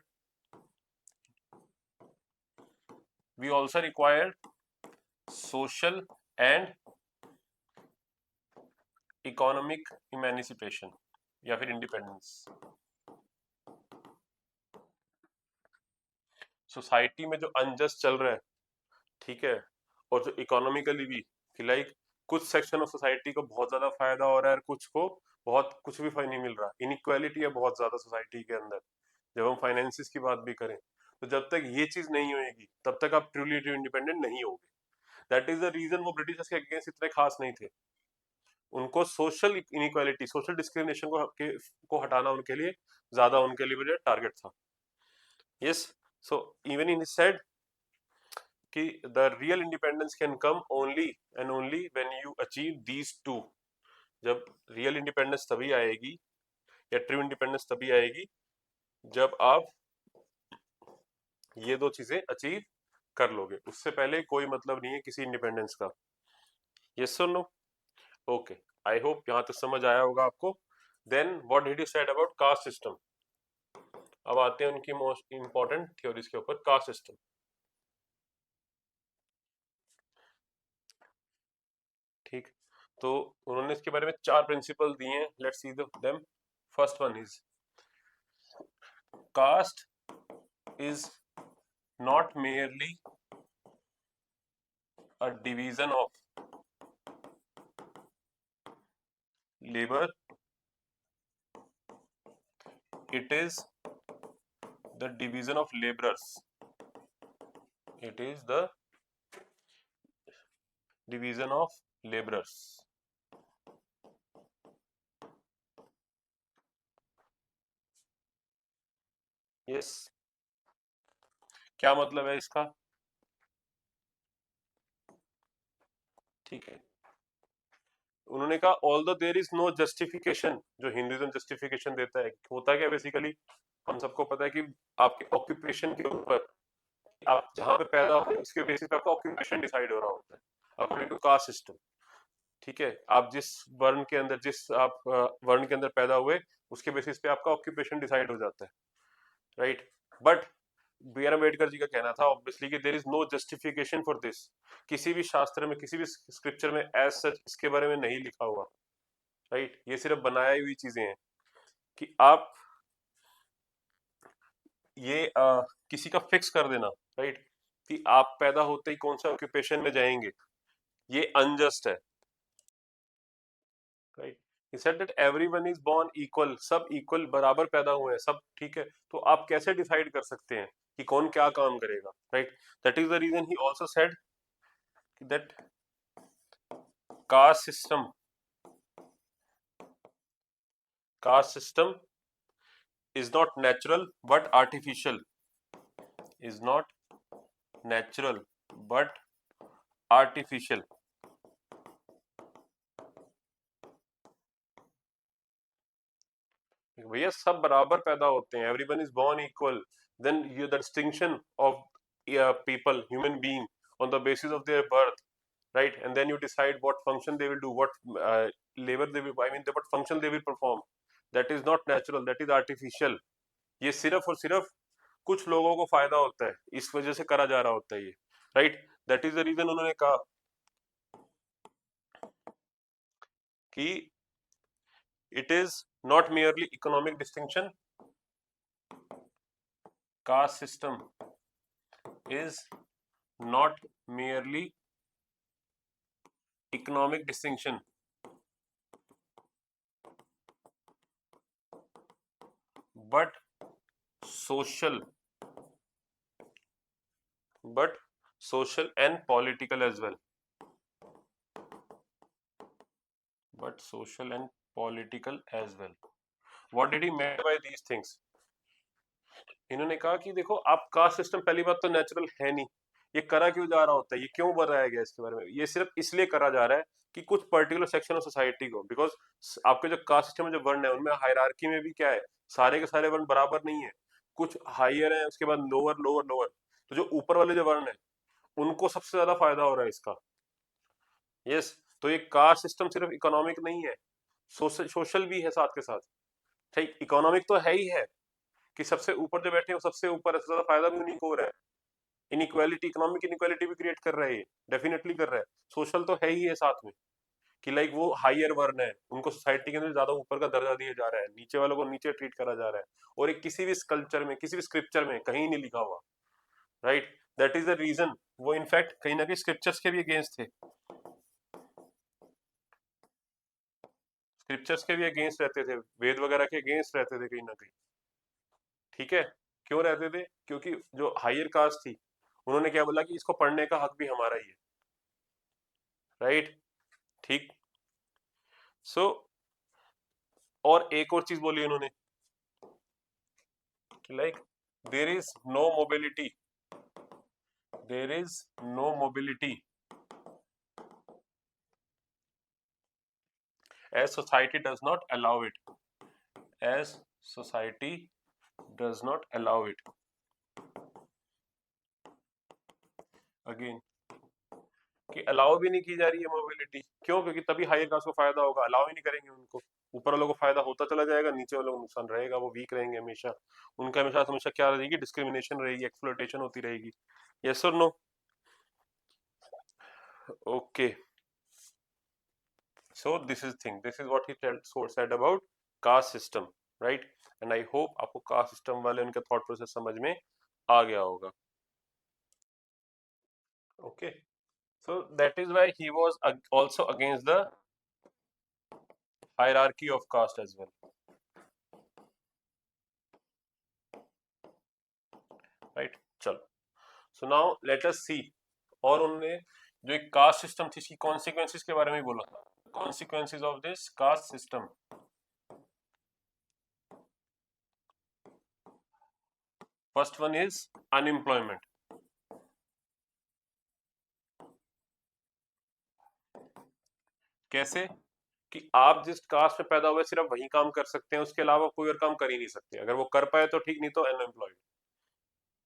Speaker 1: we also require social and economic emancipation या फिर independence. Society में जो unjust चल रहा है, ठीक है, और जो इकोनॉमिकली भी, कि लाइक कुछ सेक्शन ऑफ सोसाइटी को बहुत ज्यादा फायदा हो रहा है और कुछ को बहुत कुछ भी फायदा नहीं मिल रहा, इनइक्वालिटी है बहुत ज्यादा सोसाइटी के अंदर, जब हम फाइनेंसिस की बात भी करें, तो जब तक ये चीज नहीं होगी तब तक आप ट्रूली इंडिपेंडेंट नहीं होगे। दैट इज द रीजन वो ब्रिटिशर्स के अगेंस्ट इतने खास नहीं थे, उनको सोशल इनइक्वालिटी, सोशल डिस्क्रिमिनेशन को हटाना उनके लिए ज्यादा, उनके लिए टारगेट था। Yes, so even in said कि the real independence can come only and only when you achieve these two. जब रियल इंडिपेंडेंस तभी आएगी, या ट्रू इंडिपेंडेंस तभी आएगी, जब आप ये दो चीजें अचीव कर लोगे, उससे पहले कोई मतलब नहीं है किसी इंडिपेंडेंस का। यस और नो? ओके, आई होप यहाँ तक समझ आया होगा आपको। Then what did you said about caste system? अब आते हैं उनकी मोस्ट इंपॉर्टेंट थ्योरीज के ऊपर, कास्ट सिस्टम। ठीक, तो उन्होंने इसके बारे में 4 प्रिंसिपल दिए हैं, let's see them. First one is caste is not merely a division of labor, it is the division of laborers. It is the division of laborers. Yes, क्या मतलब है इसका? ठीक है, उन्होंने कहा although there is no justification, जो Hinduism justification देता है, होता क्या बेसिकली, हम सबको पता है कि आपके ऑक्यूपेशन के ऊपर, आप जहां पे पैदा हो उसके बेसिस पे आपका ऑक्यूपेशन डिसाइड हो रहा होता है अकॉर्डिंग टू कास्ट सिस्टम। ठीक है, आप जिस वर्ण के अंदर, जिस आप वर्ण के अंदर पैदा हुए, उसके बेसिस पे आपका ऑक्यूपेशन डिसाइड हो जाता है, right. But B R Ambedkar ji का कहना था ऑब्वियसली कि there is no justification for this, किसी भी शास्त्र में, किसी भी स्क्रिप्चर में एज सच इसके बारे में नहीं लिखा हुआ, राइट। ये सिर्फ बनाई हुई चीजें हैं कि आप ये किसी का फिक्स कर देना, राइट, कि आप पैदा होते ही कौन सा ऑक्यूपेशन में जाएंगे, ये अनजस्ट है, right. he said that everyone is born equal, सब इक्वल बराबर पैदा हुए हैं सब, ठीक है, तो आप कैसे डिसाइड कर सकते हैं कि कौन क्या काम करेगा, right. That is the reason he also said that caste system, caste system is not natural but artificial, is not natural but artificial। भैया सब बराबर पैदा होते हैं, everyone is born equal, then you the distinction of people, human being, on the basis of their birth, right, and then you decide what function they will do, what labor they will, I mean what function they will perform, that is not natural, that is artificial। ये सिर्फ और सिर्फ कुछ लोगों को फायदा होता है, इस वजह से करा जा रहा होता है ये, right. That is the reason उन्होंने कहा कि it is not merely economic distinction, caste system is not merely economic distinction but social, but social and political as well, but social and political as well। What did he mean by these things? इन्होंने कहा कि देखो, आप caste system पहली बात तो natural है नहीं, ये करा क्यों जा रहा होता है, ये क्यों बताया गया इसके बारे में, ये सिर्फ इसलिए करा जा रहा है कि कुछ पर्टिकुलर सेक्शन ऑफ सोसाइटी को, बिकॉज आपके जो कास्ट सिस्टम में जो वर्ण है उनमें हायरार्की में भी क्या है, सारे के सारे वर्ण बराबर नहीं है, कुछ हाइयर है, उसके बाद लोअर लोअर लोअर, तो जो ऊपर वाले जो वर्ण है उनको सबसे ज्यादा फायदा हो रहा है इसका। यस, तो ये कास्ट सिस्टम सिर्फ इकोनॉमिक नहीं है, सोशल भी है साथ के साथ। ठीक, इकोनॉमिक तो है ही है कि सबसे ऊपर जो बैठे हैं वो सबसे ऊपर है, सबसे ज्यादा फायदा भी उन्हीं को हो रहा है, इनइक्वालिटी, इकोनॉमिक इनइक्वालिटी भी क्रिएट कर रहा है, ये डेफिनेटली कर रहा है। सोशल तो है ही है साथ में कि लाइक वो हायर वर्ण है, उनको सोसाइटी के अंदर ज्यादा ऊपर का दर्जा दिया जा रहा है, नीचे वालों को नीचे ट्रीट करा जा रहा है, और एक किसी भी कल्चर में, किसी भी स्क्रिप्चर में कहीं नहीं लिखा हुआ, right. That is the reason वो इनफैक्ट कहीं ना कहीं स्क्रिप्चर्स के भी अगेंस्ट थे, स्क्रिप्चर्स के भी अगेंस्ट रहते थे, वेद वगैरह के अगेंस्ट रहते थे कहीं ना कहीं। ठीक है, क्यों रहते थे? क्योंकि जो हायर कास्ट थी उन्होंने क्या बोला कि इसको पढ़ने का हक भी हमारा ही है, राइट। ठीक, सो और एक और चीज बोली उन्होंने, like there is no mobility, there is no mobility as society does not allow it, as society does not allow it। Again कि अलाउ भी नहीं की जा रही है मोबिलिटी, क्यों? क्योंकि तभी हायर कास्ट को फायदा होगा, अलाउ ही नहीं करेंगे उनको, ऊपर वालों को फायदा होता चला जाएगा, नीचे वालों को नुकसान रहेगा, वो वीक रहेंगे हमेशा, उनका हमेशा हमेशा क्या रहेगी, डिस्क्रिमिनेशन रहेगी, एक्सप्लॉयटेशन होती रहेगी। यस और no? Okay, so this is thing, this is what he said about caste system, right, and I hope आपको caste system वाले उनके thought process समझ में आ गया होगा। Okay, so that is why he was also against the hierarchy of caste as well, right? चलो, so now let us see. और उन्होंने जो एक कास्ट सिस्टम थी इसकी कॉन्सिक्वेंसेस के बारे में बोला था. Consequences of this caste system. First one is unemployment. कैसे? कि आप जिस कास्ट में पैदा हुए सिर्फ वही काम कर सकते हैं, उसके अलावा कोई और काम कर ही नहीं सकते. अगर वो कर पाए तो ठीक, नहीं तो unemployed,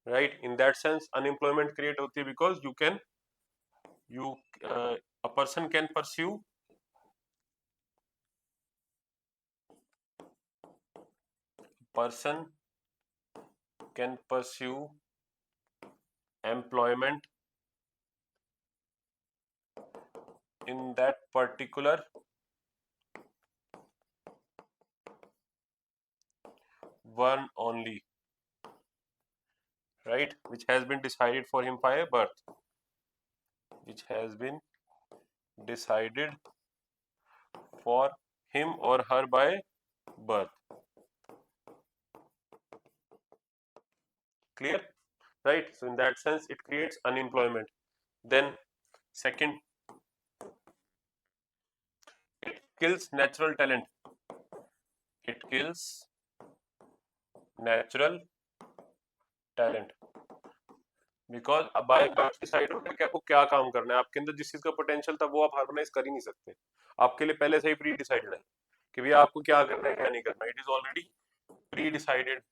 Speaker 1: right? In that sense unemployment create होती है because you a person can pursue person can pursue employment in that particular one only, right, which has been decided for him by birth, which has been decided for him or her by birth. Clear? Right? So in that sense it creates unemployment. Then second, it kills natural talent. It kills natural talent because अब by birth decide होता है कि आपको क्या काम करना है. आपके अंदर जिस चीज का पोटेंशियल था वो आप हार्मोनाइज कर ही नहीं सकते. आपके लिए पहले से ही प्री डिसाइडेड है कि भैया आपको क्या करना है क्या नहीं करना. It is already pre decided.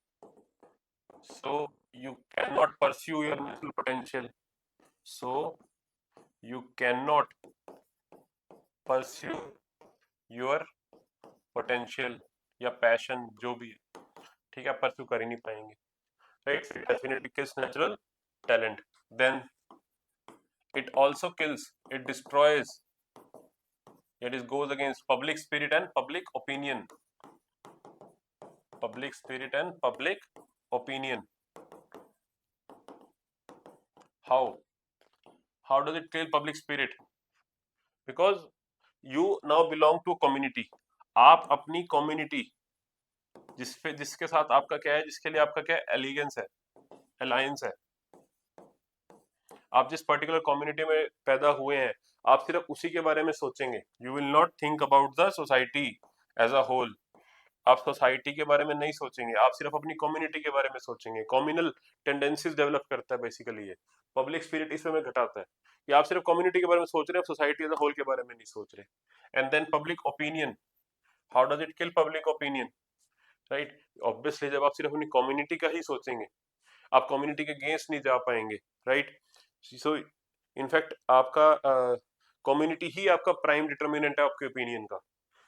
Speaker 1: So you can not pursue your natural potential. So you can not pursue your potential या पैशन जो भी है, ठीक है, परस्यू कर ही नहीं पाएंगे, right? Definitely kills natural talent. Then it also kills, it destroys, it is goes against public spirit and public opinion. Public spirit and public opinion. How does it kill public spirit? Because you now belong to a community. आप अपनी community जिसके साथ आपका क्या है, जिसके लिए आपका क्या एलिगेंस है, अलायंस है, आप जिस पर्टिकुलर कम्युनिटी में पैदा हुए हैं, आप सिर्फ उसी के बारे में सोचेंगे. You will not think about the society as a whole. आप सोसाइटी के बारे में नहीं सोचेंगे, आप सिर्फ अपनी कम्युनिटी के बारे में सोचेंगे. कम्युनल टेंडेंसीज डेवलप करता है बेसिकली ये. पब्लिक स्पिरिट इसमें घटाता है कि आप सिर्फ कम्युनिटी के बारे में सोच रहे हैं, सोसाइटी एज अ होल के बारे में नहीं सोच रहे. And then public opinion. How does it kill public opinion? Right? Obviously जब आप सिर्फ अपनी कम्युनिटी का ही सोचेंगे, आप कम्युनिटी के अगेंस्ट नहीं जा पाएंगे, राइट? सो इनफैक्ट आपका कम्युनिटी ही आपका प्राइम डिटर्मिनेंट है आपके ओपिनियन का.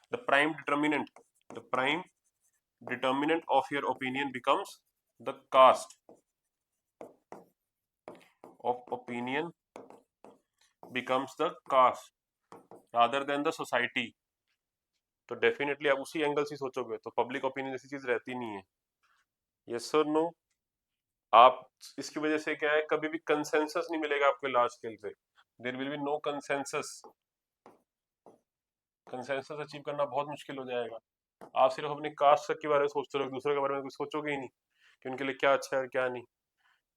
Speaker 1: The prime determinant of your opinion becomes the caste of opinion becomes the caste rather than the society. तो डेफिनेटली आप उसी एंगल से सोचोगे तो पब्लिक ओपिनियन जैसी चीज रहती नहीं है. यस और नो? आप इसकी वजह से क्या है, कभी भी कंसेंसस नहीं मिलेगा आपको लार्ज स्केल पे. There will be no consensus. Consensus achieve करना बहुत मुश्किल हो जाएगा. आप सिर्फ अपने कास्ट के बारे में सोचते रहोगे, दूसरे के बारे में कुछ सोचोगे ही नहीं कि उनके लिए क्या अच्छा है और क्या नहीं.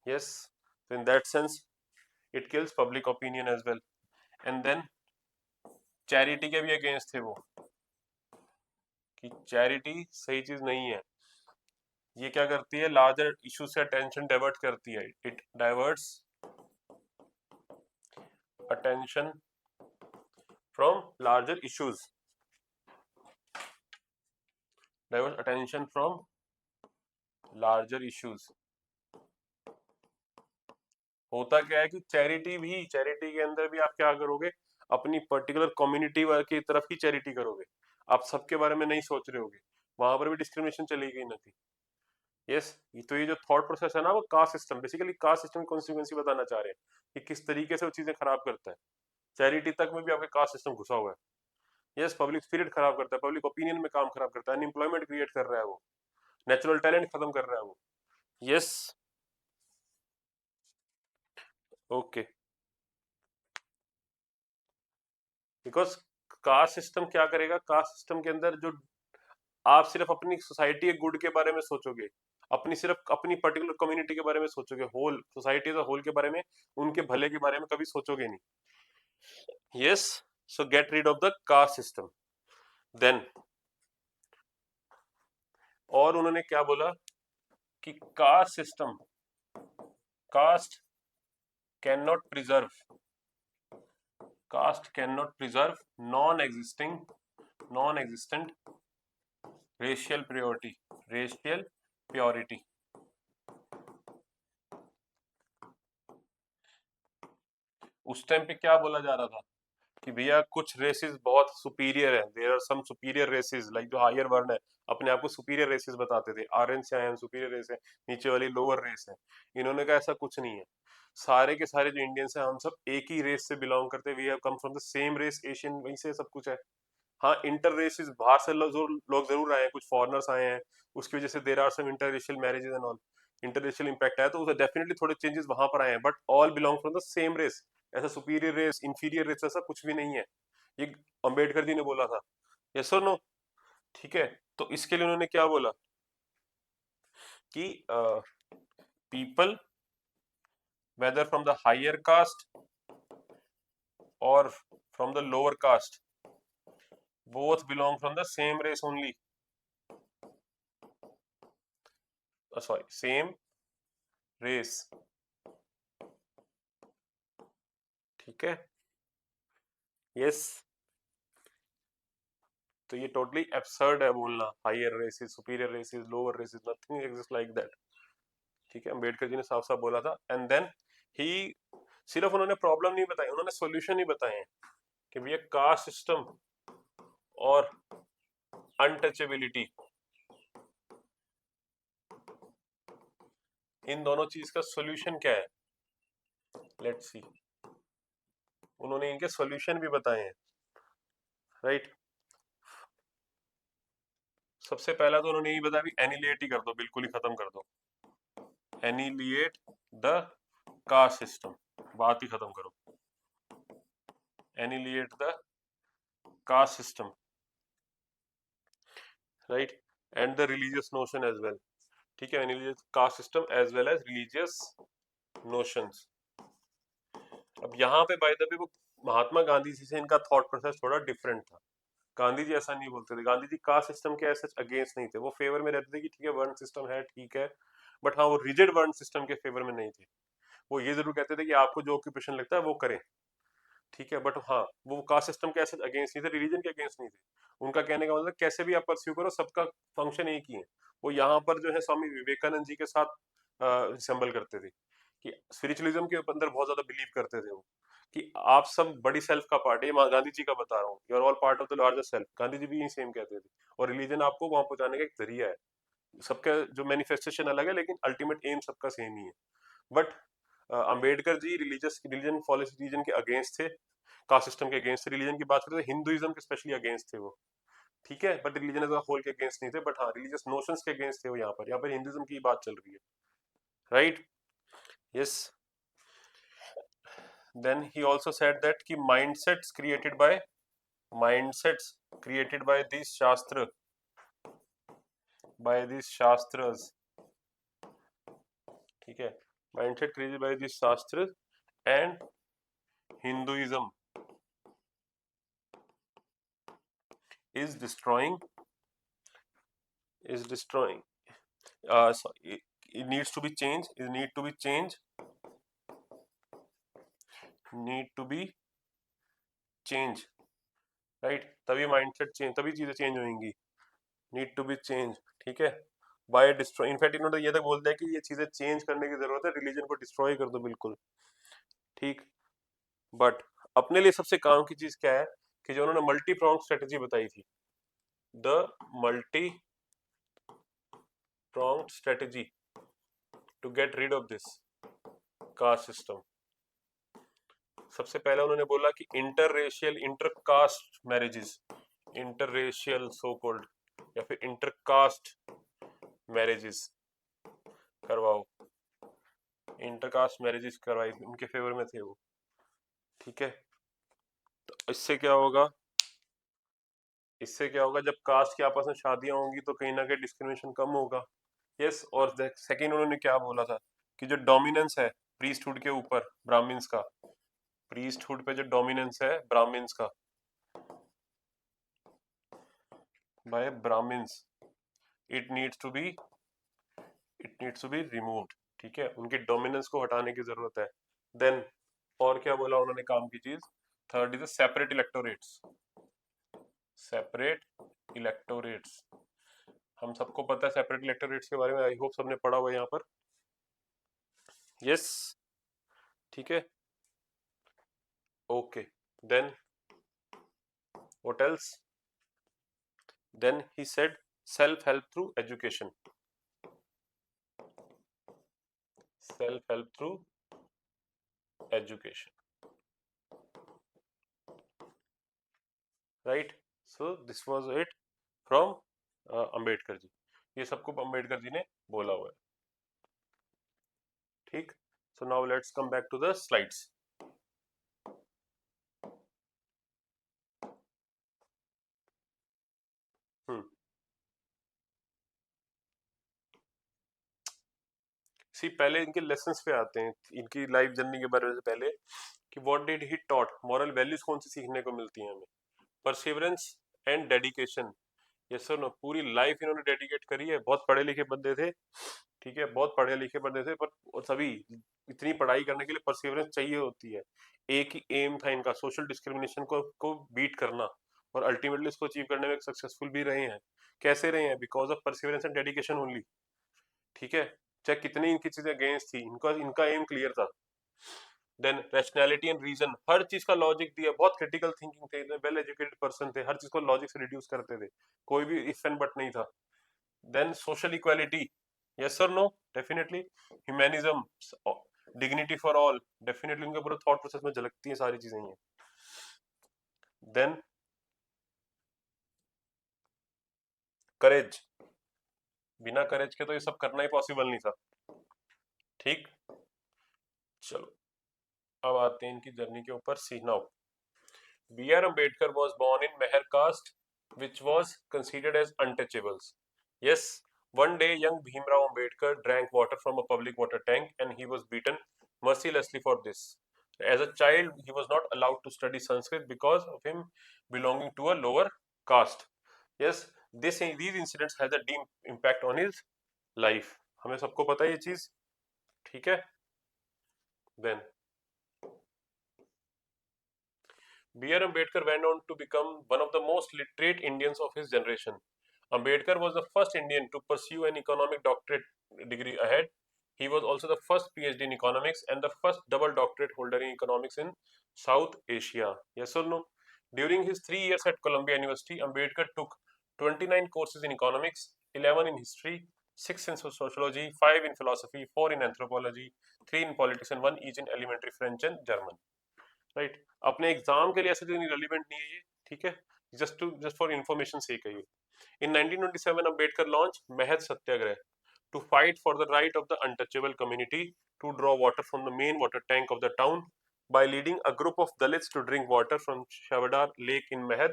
Speaker 1: यस, तो in that sense it kills public opinion as well. And then charity के भी अगेंस्ट थे वो कि चैरिटी सही चीज नहीं है. ये क्या करती है, लार्जर इशू से अटेंशन डाइवर्ट करती है. It diverts attention from larger issues. Divert attention from larger issues. होता क्या है कि चैरिटी के अंदर भी आप क्या करोगे, अपनी पर्टिकुलर कम्युनिटी की तरफ ही चैरिटी करोगे. आप सबके बारे में नहीं सोच रहे होगे, वहां पर भी डिस्क्रिमिनेशन चलेगी ना थी. यस, तो ये जो थॉट प्रोसेस है ना, वो caste system, basically caste system की कॉन्सिक्वेंसी बताना चाह रहे हैं कि किस तरीके से वो चीजें खराब करता है. चैरिटी तक में भी आपके कास्ट सिस्टम घुसा हुआ है. यस, पब्लिक स्पिरिट खराब करता है, पब्लिक ओपिनियन में काम खराब करता है, अनएम्प्लॉयमेंट क्रिएट कर रहा है वो, नेचुरल टैलेंट खत्म कर रहा है वो. Yes, okay. Because caste system क्या करेगा, कास्ट सिस्टम के अंदर जो आप सिर्फ अपनी सोसाइटी के गुड के बारे में सोचोगे, अपनी सिर्फ अपनी पर्टिकुलर कम्युनिटी के बारे में सोचोगे, होल सोसाइटी एज होल के बारे में, उनके भले के बारे में कभी सोचोगे नहीं। Yes, so get rid of the caste system. Then और उन्होंने क्या बोला कि caste system, caste can not preserve, caste can not preserve non existent racial purity, racial purity. उस टाइम पे क्या बोला जा रहा था कि भैया कुछ रेसेस बहुत सुपीरियर है, there are some superior races, like जो हायर वर्ण है अपने आप को सुपीरियर रेसेस बताते थे, आर्यन से आए हम सुपीरियर रेस है, नीचे वाली लोअर रेस है। इन्होंने कहा ऐसा कुछ नहीं है, सारे के सारे जो इंडियंस हैं हम सब एक ही रेस से बिलोंग करते हैं, we have come from the same race, Asian, वहीं से सब कुछ है। हाँ, इंटर रेसेस बाहर से लोग जरूर आए हैं, कुछ फॉरेनर्स आए हैं, उसकी वजह से there are some inter racial marriages and all, inter racial impact आया, तो डेफिनेटली थोड़े चेंजेस वहां पर आए हैं, but all belong from the same race. ऐसा सुपीरियर रेस इंफीरियर रेस ऐसा कुछ भी नहीं है, ये अंबेडकर जी ने बोला था। यस और नो? ठीक है, तो इसके लिए उन्होंने क्या बोला कि people whether from the higher caste और from the lower caste both belong from the same race only, sorry, same race। ठीक है, यस, तो ये टोटली एब्सर्ड है बोलना higher races superior races lower races, nothing exist like that. ठीक है, अंबेडकर जी ने साफ साफ बोला था। एंड देन ही, सिर्फ उन्होंने प्रॉब्लम नहीं बताई, उन्होंने सॉल्यूशन ही बताए हैं कि भैया कास्ट सिस्टम और अनटचेबिलिटी, इन दोनों चीज का सॉल्यूशन क्या है, लेट्स सी। उन्होंने इनके सॉल्यूशन भी बताए हैं, राइट। सबसे पहला तो उन्होंने यही बताया भी एनिलेट ही कर दो, बिल्कुल ही खत्म कर दो, एनिलिएट द कास्ट सिस्टम, बात ही खत्म करो, annihilate the caste system, right, and the religious notion as well. ठीक है, annihilate caste system as well as religious notions. अब यहाँ पे बाय द वे वो महात्मा गांधी जी से इनका थॉट प्रोसेस थोड़ा डिफरेंट था। गांधी जी ऐसा नहीं बोलते थे, गांधी जी कास्ट सिस्टम के ऐसे अगेंस्ट नहीं थे, वो फेवर में रहते थे कि ठीक है वर्ण सिस्टम है ठीक है, बट हाँ वो रिजिड वर्ण सिस्टम के फेवर में नहीं थे। वो ये जरूर कहते थे कि आपको जो ऑक्यूपेशन लगता है वो करें, ठीक है, बट हाँ वो कास्ट सिस्टम के ऐसे अगेंस्ट नहीं थे, रिलीजन के अगेंस्ट नहीं थे। उनका कहने का मतलब कैसे भी आप परस्यू करो, सबका फंक्शन एक ही है। वो यहाँ पर जो है स्वामी विवेकानंद जी के साथ रिसेंबल करते थे कि स्पिरिचुअलिज्म के अंदर बहुत ज्यादा बिलीव करते थे वो, कि आप सब बड़ी सेल्फ का पार्ट है, मैं गांधी जी का बता रहा हूँ, you are all part of the larger self, Gandhi ji भी यही सेम कहते थे। और रिलीजन आपको वहां पहुंचाने का एक जरिया है, सबका जो मैनिफेस्टेशन अलग है लेकिन अल्टीमेट एम सबका सेम ही है। But Ambedkar ji religious religion policy religion के अगेंस्ट थे, कास्ट सिस्टम के अगेंस्ट थे। रिलीजन की बात करें तो हिंदुइज्म के स्पेशली अगेंस्ट थे वो, ठीक है, but religion as a whole के अगेंस्ट नहीं थे, बट हाँ रिलीजियस नोशंस के अगेंस्ट थे वो। यहाँ पर हिंदुइज्म की बात चल रही है, right, yes. Then he also said that कि mindsets created by these shastras, ठीक है, mindset created by these shastras and Hinduism is destroying sorry, it needs to be changed, need to be change, right, तभी mindset change, तभी चीजें change होंगी, need to be change, ठीक है, bye destroy. In fact इन्होंने ये तक बोलता है कि ये चीजें चेंज करने की जरूरत है, रिलीजन को डिस्ट्रॉय कर दो बिल्कुल, ठीक। बट अपने लिए सबसे काम की चीज क्या है कि जो उन्होंने मल्टी प्रॉन्ग स्ट्रेटेजी बताई थी, the multi prong strategy to get rid of this caste system. सबसे पहले उन्होंने बोला कि intercaste marriages, interracial so called या फिर इंटरकास्ट मैरिजेस करवाओ, इंटरकास्ट मैरिजेस करवाई, उनके फेवर में थे वो, ठीक है। तो इससे क्या होगा, इससे क्या होगा, जब कास्ट की आपस में शादियां होंगी तो कहीं ना कहीं डिस्क्रिमिनेशन कम होगा। यस, और सेकंड उन्होंने क्या बोला था कि जो डोमिनेंस है प्रीस्टहुड के ऊपर ब्राह्मण्स का, प्रीस्टहुड पे जो डोमिनेंस है ब्राह्मण्स का by Brahmans, it needs to be it needs to be removed. ठीक है, उनकी डोमिनेंस को हटाने की जरूरत है। देन और क्या बोला उन्होंने काम की चीज, third is separate electorates, separate electorates. हम सबको पता है सेपरेट इलेक्टोरेट्स के बारे में, आई होप सबने पढ़ा हुआ है यहाँ पर। यस, ठीक है, okay. Then what else, then he said self help through education, self help through education, right. So this was it from Ambedkar ji. ये सबको अंबेडकर जी ने बोला हुआ है। ठीक, so now let's come back to the slides. See पहले इनके लेसन्स पे आते हैं, इनकी लाइफ जर्नी के बारे में पहले कि what did he taught, moral values कौन सी सीखने को मिलती हैं हमें। परसिवरेंस एंड डेडिकेशन, ये सर ना पूरी लाइफ इन्होंने डेडिकेट करी है। बहुत पढ़े लिखे बंदे थे, ठीक है, बहुत पढ़े लिखे बंदे थे, पर और सभी इतनी पढ़ाई करने के लिए परसिवरेंस चाहिए होती है। एक ही एम था इनका, सोशल डिस्क्रिमिनेशन को बीट करना, और अल्टीमेटली इसको अचीव करने में सक्सेसफुल भी रहे हैं। कैसे रहे हैं, because of perseverance and dedication only. ठीक है, चाहे कितनी इनकी चीजें अगेंस्ट थी, इनका इनका एम क्लियर था। देन रैशनैलिटी एंड रीजन, हर चीज का लॉजिक दिया, बहुत क्रिटिकल थिंकिंग थे, वेल एजुकेटेड पर्सन थे, हर चीज को लॉजिक से रिड्यूस करते थे, कोई भी इफ एंड बट नहीं था। देन सोशल इक्वालिटी, यस और no, definitely. Humanism, dignity for all, definitely उनके पूरे थॉट प्रोसेस में झलकती है सारी चीजें ये। देन करेज, बिना करेज के तो ये सब करना ही पॉसिबल नहीं था। ठीक, चलो अब आते हैं इनकी जर्नी के ऊपर। सी now, B.R. Ambedkar was born in Meher caste, which was considered as untouchables. Yes, one day young Bhimrao Ambedkar drank water from a public water tank and he was beaten mercilessly for this. As a child, he was not allowed to study Sanskrit because of him belonging to a lower caste. Yes, these incidents had a deep impact on his life. हमें सबको पता है ये चीज, ठीक है। Then B.R. Ambedkar went on to become one of the most literate Indians of his generation. Ambedkar was the first Indian to pursue an economic doctorate degree ahead. He was also the first PhD in economics and the first double doctorate holder in economics in South Asia. Yes or no? During his 3 years at Columbia University, Ambedkar took 29 courses in economics, 11 in history, 6 in sociology, 5 in philosophy, 4 in anthropology, 3 in politics, and 1 each in elementary French and German. Right, अपने exam के लिए ऐसे तो relevant नहीं है ये, ठीक है, जस्ट फॉर इंफॉर्मेशन से कहिए। इन 1927 अंबेडकर लॉन्च महज satyagraha to fight for the right of the untouchable community to draw water from the main water tank of the town by leading a group of Dalits to drink water from Shavadar Lake in Meher.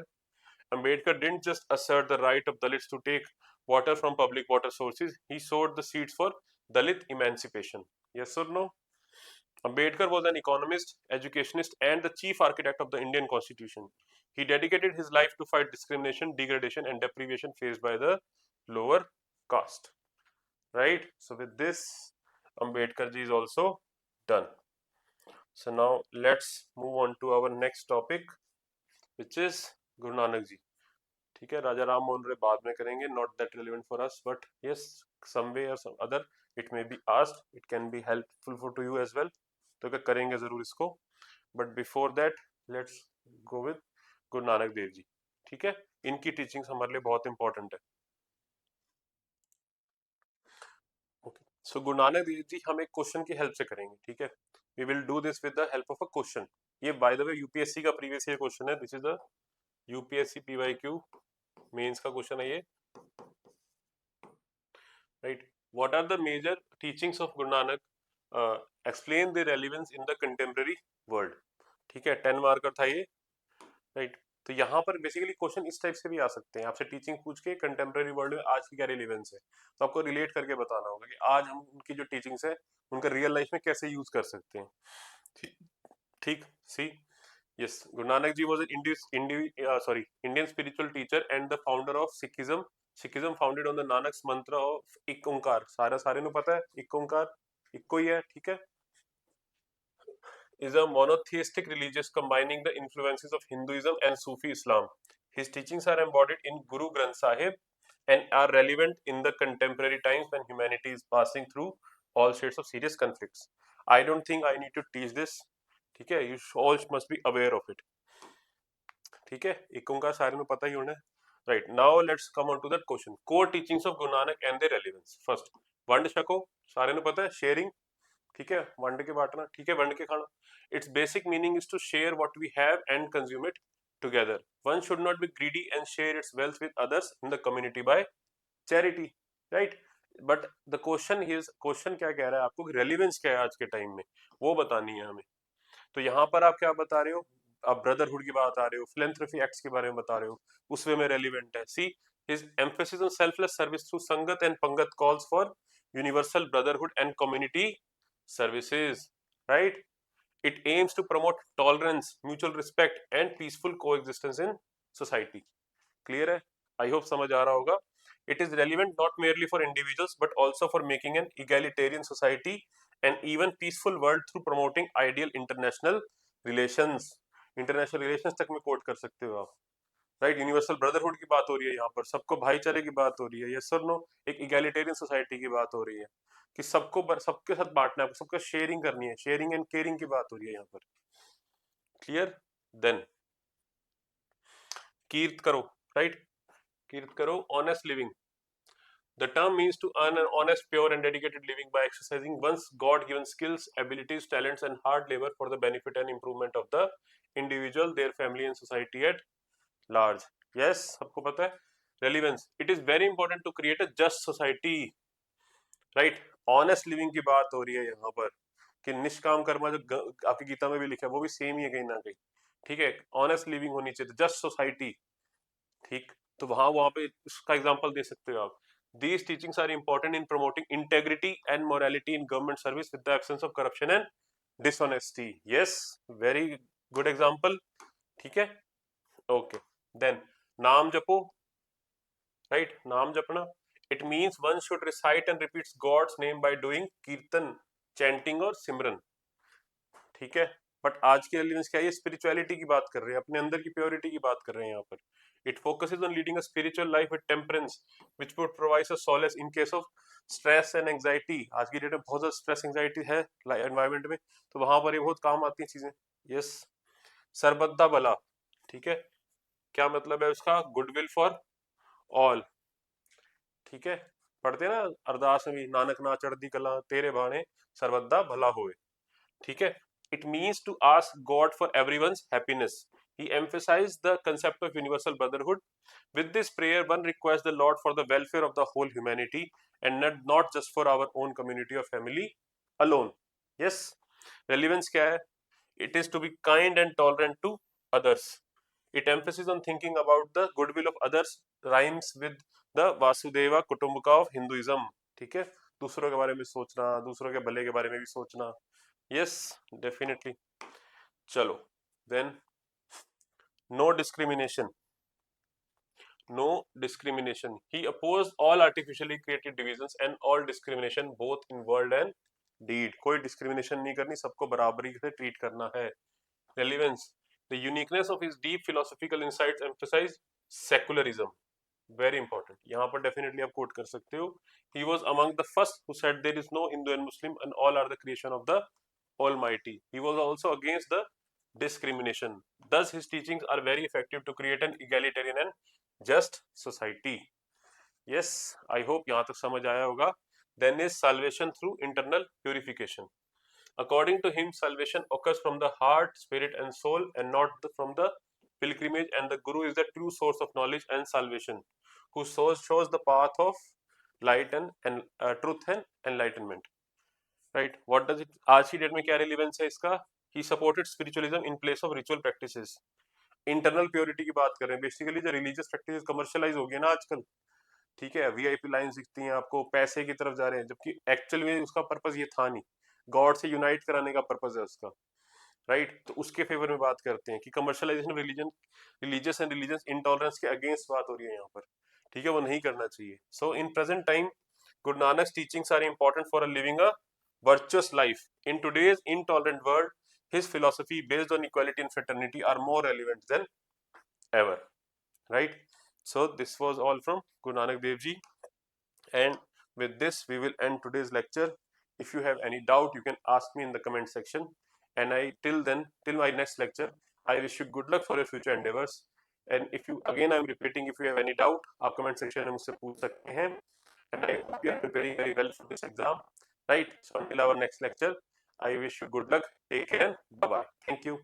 Speaker 1: Ambedkar didn't just assert the right of Dalits to take water from public water sources, he sowed the seeds for Dalit emancipation. Yes or no? Ambedkar was an economist, educationist, and the chief architect of the Indian Constitution. He dedicated his life to fight discrimination, degradation, and deprivation faced by the lower caste. Right? So, with this, Ambedkar ji is also done. So, now let's move on to our next topic, which is Guru Nanak ji. ठीक है, राजा राम मोहन राय बाद में करेंगे, not that relevant for us, but yes some way और some other it may be asked, it can be helpful for to you as well, तो क्या करेंगे जरूर इसको। But before that let's go with Guru Nanak Dev ji. ठीक है, इनकी टीचिंग्स हमारे लिए बहुत इंपॉर्टेंट है। ओके, सो गुरु नानक देव जी हम एक क्वेश्चन की हेल्प से करेंगे, ठीक है। We will do this with the help of a question. ये बाय द वे यूपीएससी का प्रीवियस ईयर क्वेश्चन है, this is the UPSC PYQ mains का क्वेश्चन है ये, right. What are the major teachings of Guru Nanak, explain the relevance in the contemporary world. ठीक है, 10 marker था ये, राइट। तो यहाँ पर बेसिकली क्वेश्चन इस टाइप से भी आ सकते हैं, आपसे टीचिंग पूछ के कंटेम्प्रेरी वर्ल्ड में आज की क्या रिलेवेंस है, तो आपको रिलेट करके बताना होगा कि आज हम उनकी जो टीचिंग्स है उनका रियल लाइफ में कैसे यूज कर सकते हैं। ठीक, ठीक, सी, yes, Guru Nanak ji was an Indian spiritual teacher and the founder of Sikhism. Sikhism founded on the Nanak's mantra of एक ओंकार, सारे नु पता है एक ओंकार, इक्को ही है, ठीक है। Is a monotheistic religious combining the influences of Hinduism and Sufi Islam. His teachings are embodied in Guru Granth Sahib and are relevant in the contemporary times when humanity is passing through all shades of serious conflicts. I don't think I need to teach this. ठीक है, you all must be aware of it. ठीक है, एक ओंकार सारे में पता ही होना है। Right, now let's come on to that question, core teachings of Guru Nanak and their relevance. First, Vand Chhako, सारे ने पता है, शेयरिंग, ठीक है, वंड के बांटना, ठीक है, वंड के खाना। It's basic meaning is to share what we have and consume it together. One should not be greedy and share its wealth with others in the community by charity, right. But the question his, question क्या कह रहा है आपको, relevance क्या है आज के time में, वो बतानी है हमें। तो यहाँ पर आप क्या बता रहे हो, आप ब्रदरहुड की बात आ रहे हो, फिलेंथ्रॉपी एक्ट्स के बारे में बता रहे हो, उस वे में रेलिवेंट है। See, his emphasis on selfless service through sangat and pangat calls for universal brotherhood and community services, right. It aims to promote tolerance, mutual respect and peaceful coexistence in society. Clear है, आई होप समझ आ रहा होगा। It is relevant not merely for individuals but also for making an egalitarian society and even peaceful world through promoting ideal international relations. International relations तक में coat कर सकते हो आप, राइट। यूनिवर्सल ब्रदरहुड की बात हो रही है यहाँ पर, सबको भाईचारे की बात हो रही है, यस और नो। एक इगैलिटेरियन सोसाइटी की बात हो रही है कि सबको सबके साथ बांटना है, सबको शेयरिंग करनी है, शेयरिंग एंड केयरिंग की बात हो रही है यहाँ पर। क्लियर, देन कीर्त करो, राइट, कीर्त करो, honest living. The term means to earn an honest, pure, and dedicated living by exercising one's God-given skills, abilities, talents, and hard labor for the benefit and improvement of the individual, their family, and society at large. Yes, सबको पता है। Relevance. It is very important to create a just society. Right? Honest living की बात हो रही है यहाँ पर कि निष्काम कर्म जो आपकी गीता में भी लिखा है वो भी सेम ही है कहीं ना कहीं, ठीक है। ऑनेस्ट लिविंग होनी चाहिए, जस्ट सोसाइटी, ठीक। तो वहां पे इसका एग्जांपल दे सकते हो आप। These teachings are important in promoting integrity and morality in government service with the absence of corruption and dishonesty. Yes, very good example. ठीक है, okay. Then नाम जपो, right? नाम जपना. It means one should recite and repeat God's name by doing kirtan, chanting और सिमरन, ठीक है। But आज की रिलीजन क्या है, ये स्पिरिचुअलिटी की बात कर रहे हैं, अपने अंदर की प्योरिटी की बात कर रहे हैं यहाँ पर। It focuses on leading a spiritual life with temperance which would provide a solace in case of stress and anxiety. आज की डेट में बहुत ज्यादा स्ट्रेस एंजाइटी है एनवायरमेंट में, तो वहां पर ये बहुत काम आती है चीजें। यस, सरबद्दा भला, ठीक है, क्या मतलब है उसका, गुडविल फॉर ऑल, ठीक है। पढ़ते ना अरदास में भी, नानक ना चढ़दी कला तेरे भाने सरबद्दा भला होए, ठीक है। It means to ask God for everyone's happiness. He emphasized the concept of universal brotherhood. With this prayer, one requests the Lord for the welfare of the whole humanity and not just for our own community or family alone. Yes, relevance क्या है? It is to be kind and tolerant to others. It emphasizes on thinking about the goodwill of others, rhymes with the Vasudeva Kutumbaka of Hinduism. ठीक है, दूसरों के बारे में सोचना, दूसरों के भले के बारे में भी सोचना। Yes, definitely. चलो, then no discrimination. No discrimination. He opposed all artificially created divisions and all discrimination both in word and deed. कोई discrimination नहीं करनी, सबको बराबरी से treat करना है। Relevance. The uniqueness of his deep philosophical insights emphasize secularism. Very important. यहाँ पर definitely आप quote कर सकते हो. He was among the first who said there is no Hindu and Muslim and all are the creation of the Almighty. He was also against the discrimination. Thus, his teachings are very effective to create an egalitarian and just society. Yes, I hope यहाँ तक समझ आया होगा. Then is salvation through internal purification. According to him, salvation occurs from the heart, spirit, and soul, and not from the pilgrimage. And the Guru is the true source of knowledge and salvation, who shows the path of light and truth and enlightenment. Right? What does it? आज की date में क्या relevance है इसका? He supported spiritualism in place of ritual practices. Internal purity की बात कर रहे हैं। बेसिकली जो रिलीजियस प्रैक्टिस कमर्शलाइज हो गई ना आजकल, ठीक है, वीआईपी लाइन्स दिखती हैं आपको, पैसे की तरफ जा रहे हैं, जबकि एक्चुअल में उसका पर्पस ये था नहीं, गॉड से यूनाइट कराने का पर्पस है उसका, राइट। तो उसके फेवर में बात करते हैं कि commercialisation of religion, religious and religious intolerance के अगेंस्ट बात हो रही है यहाँ पर, ठीक है, वो नहीं करना चाहिए। सो इन present time Guru Nanak teachings are important for living a virtuous life in today's intolerant world. His philosophy based on equality and fraternity are more relevant than ever, right? So this was all from Guru Nanak Dev Ji, and with this we will end today's lecture. If you have any doubt, you can ask me in the comment section, and I till then, till my next lecture, I wish you good luck for your future endeavors. And if you, again I'm repeating, if you have any doubt, आप comment section में मुझसे पूछ सकते हैं, and I hope you are preparing very well for this exam, right? So until our next lecture, I wish you good luck, take care, bye bye, thank you.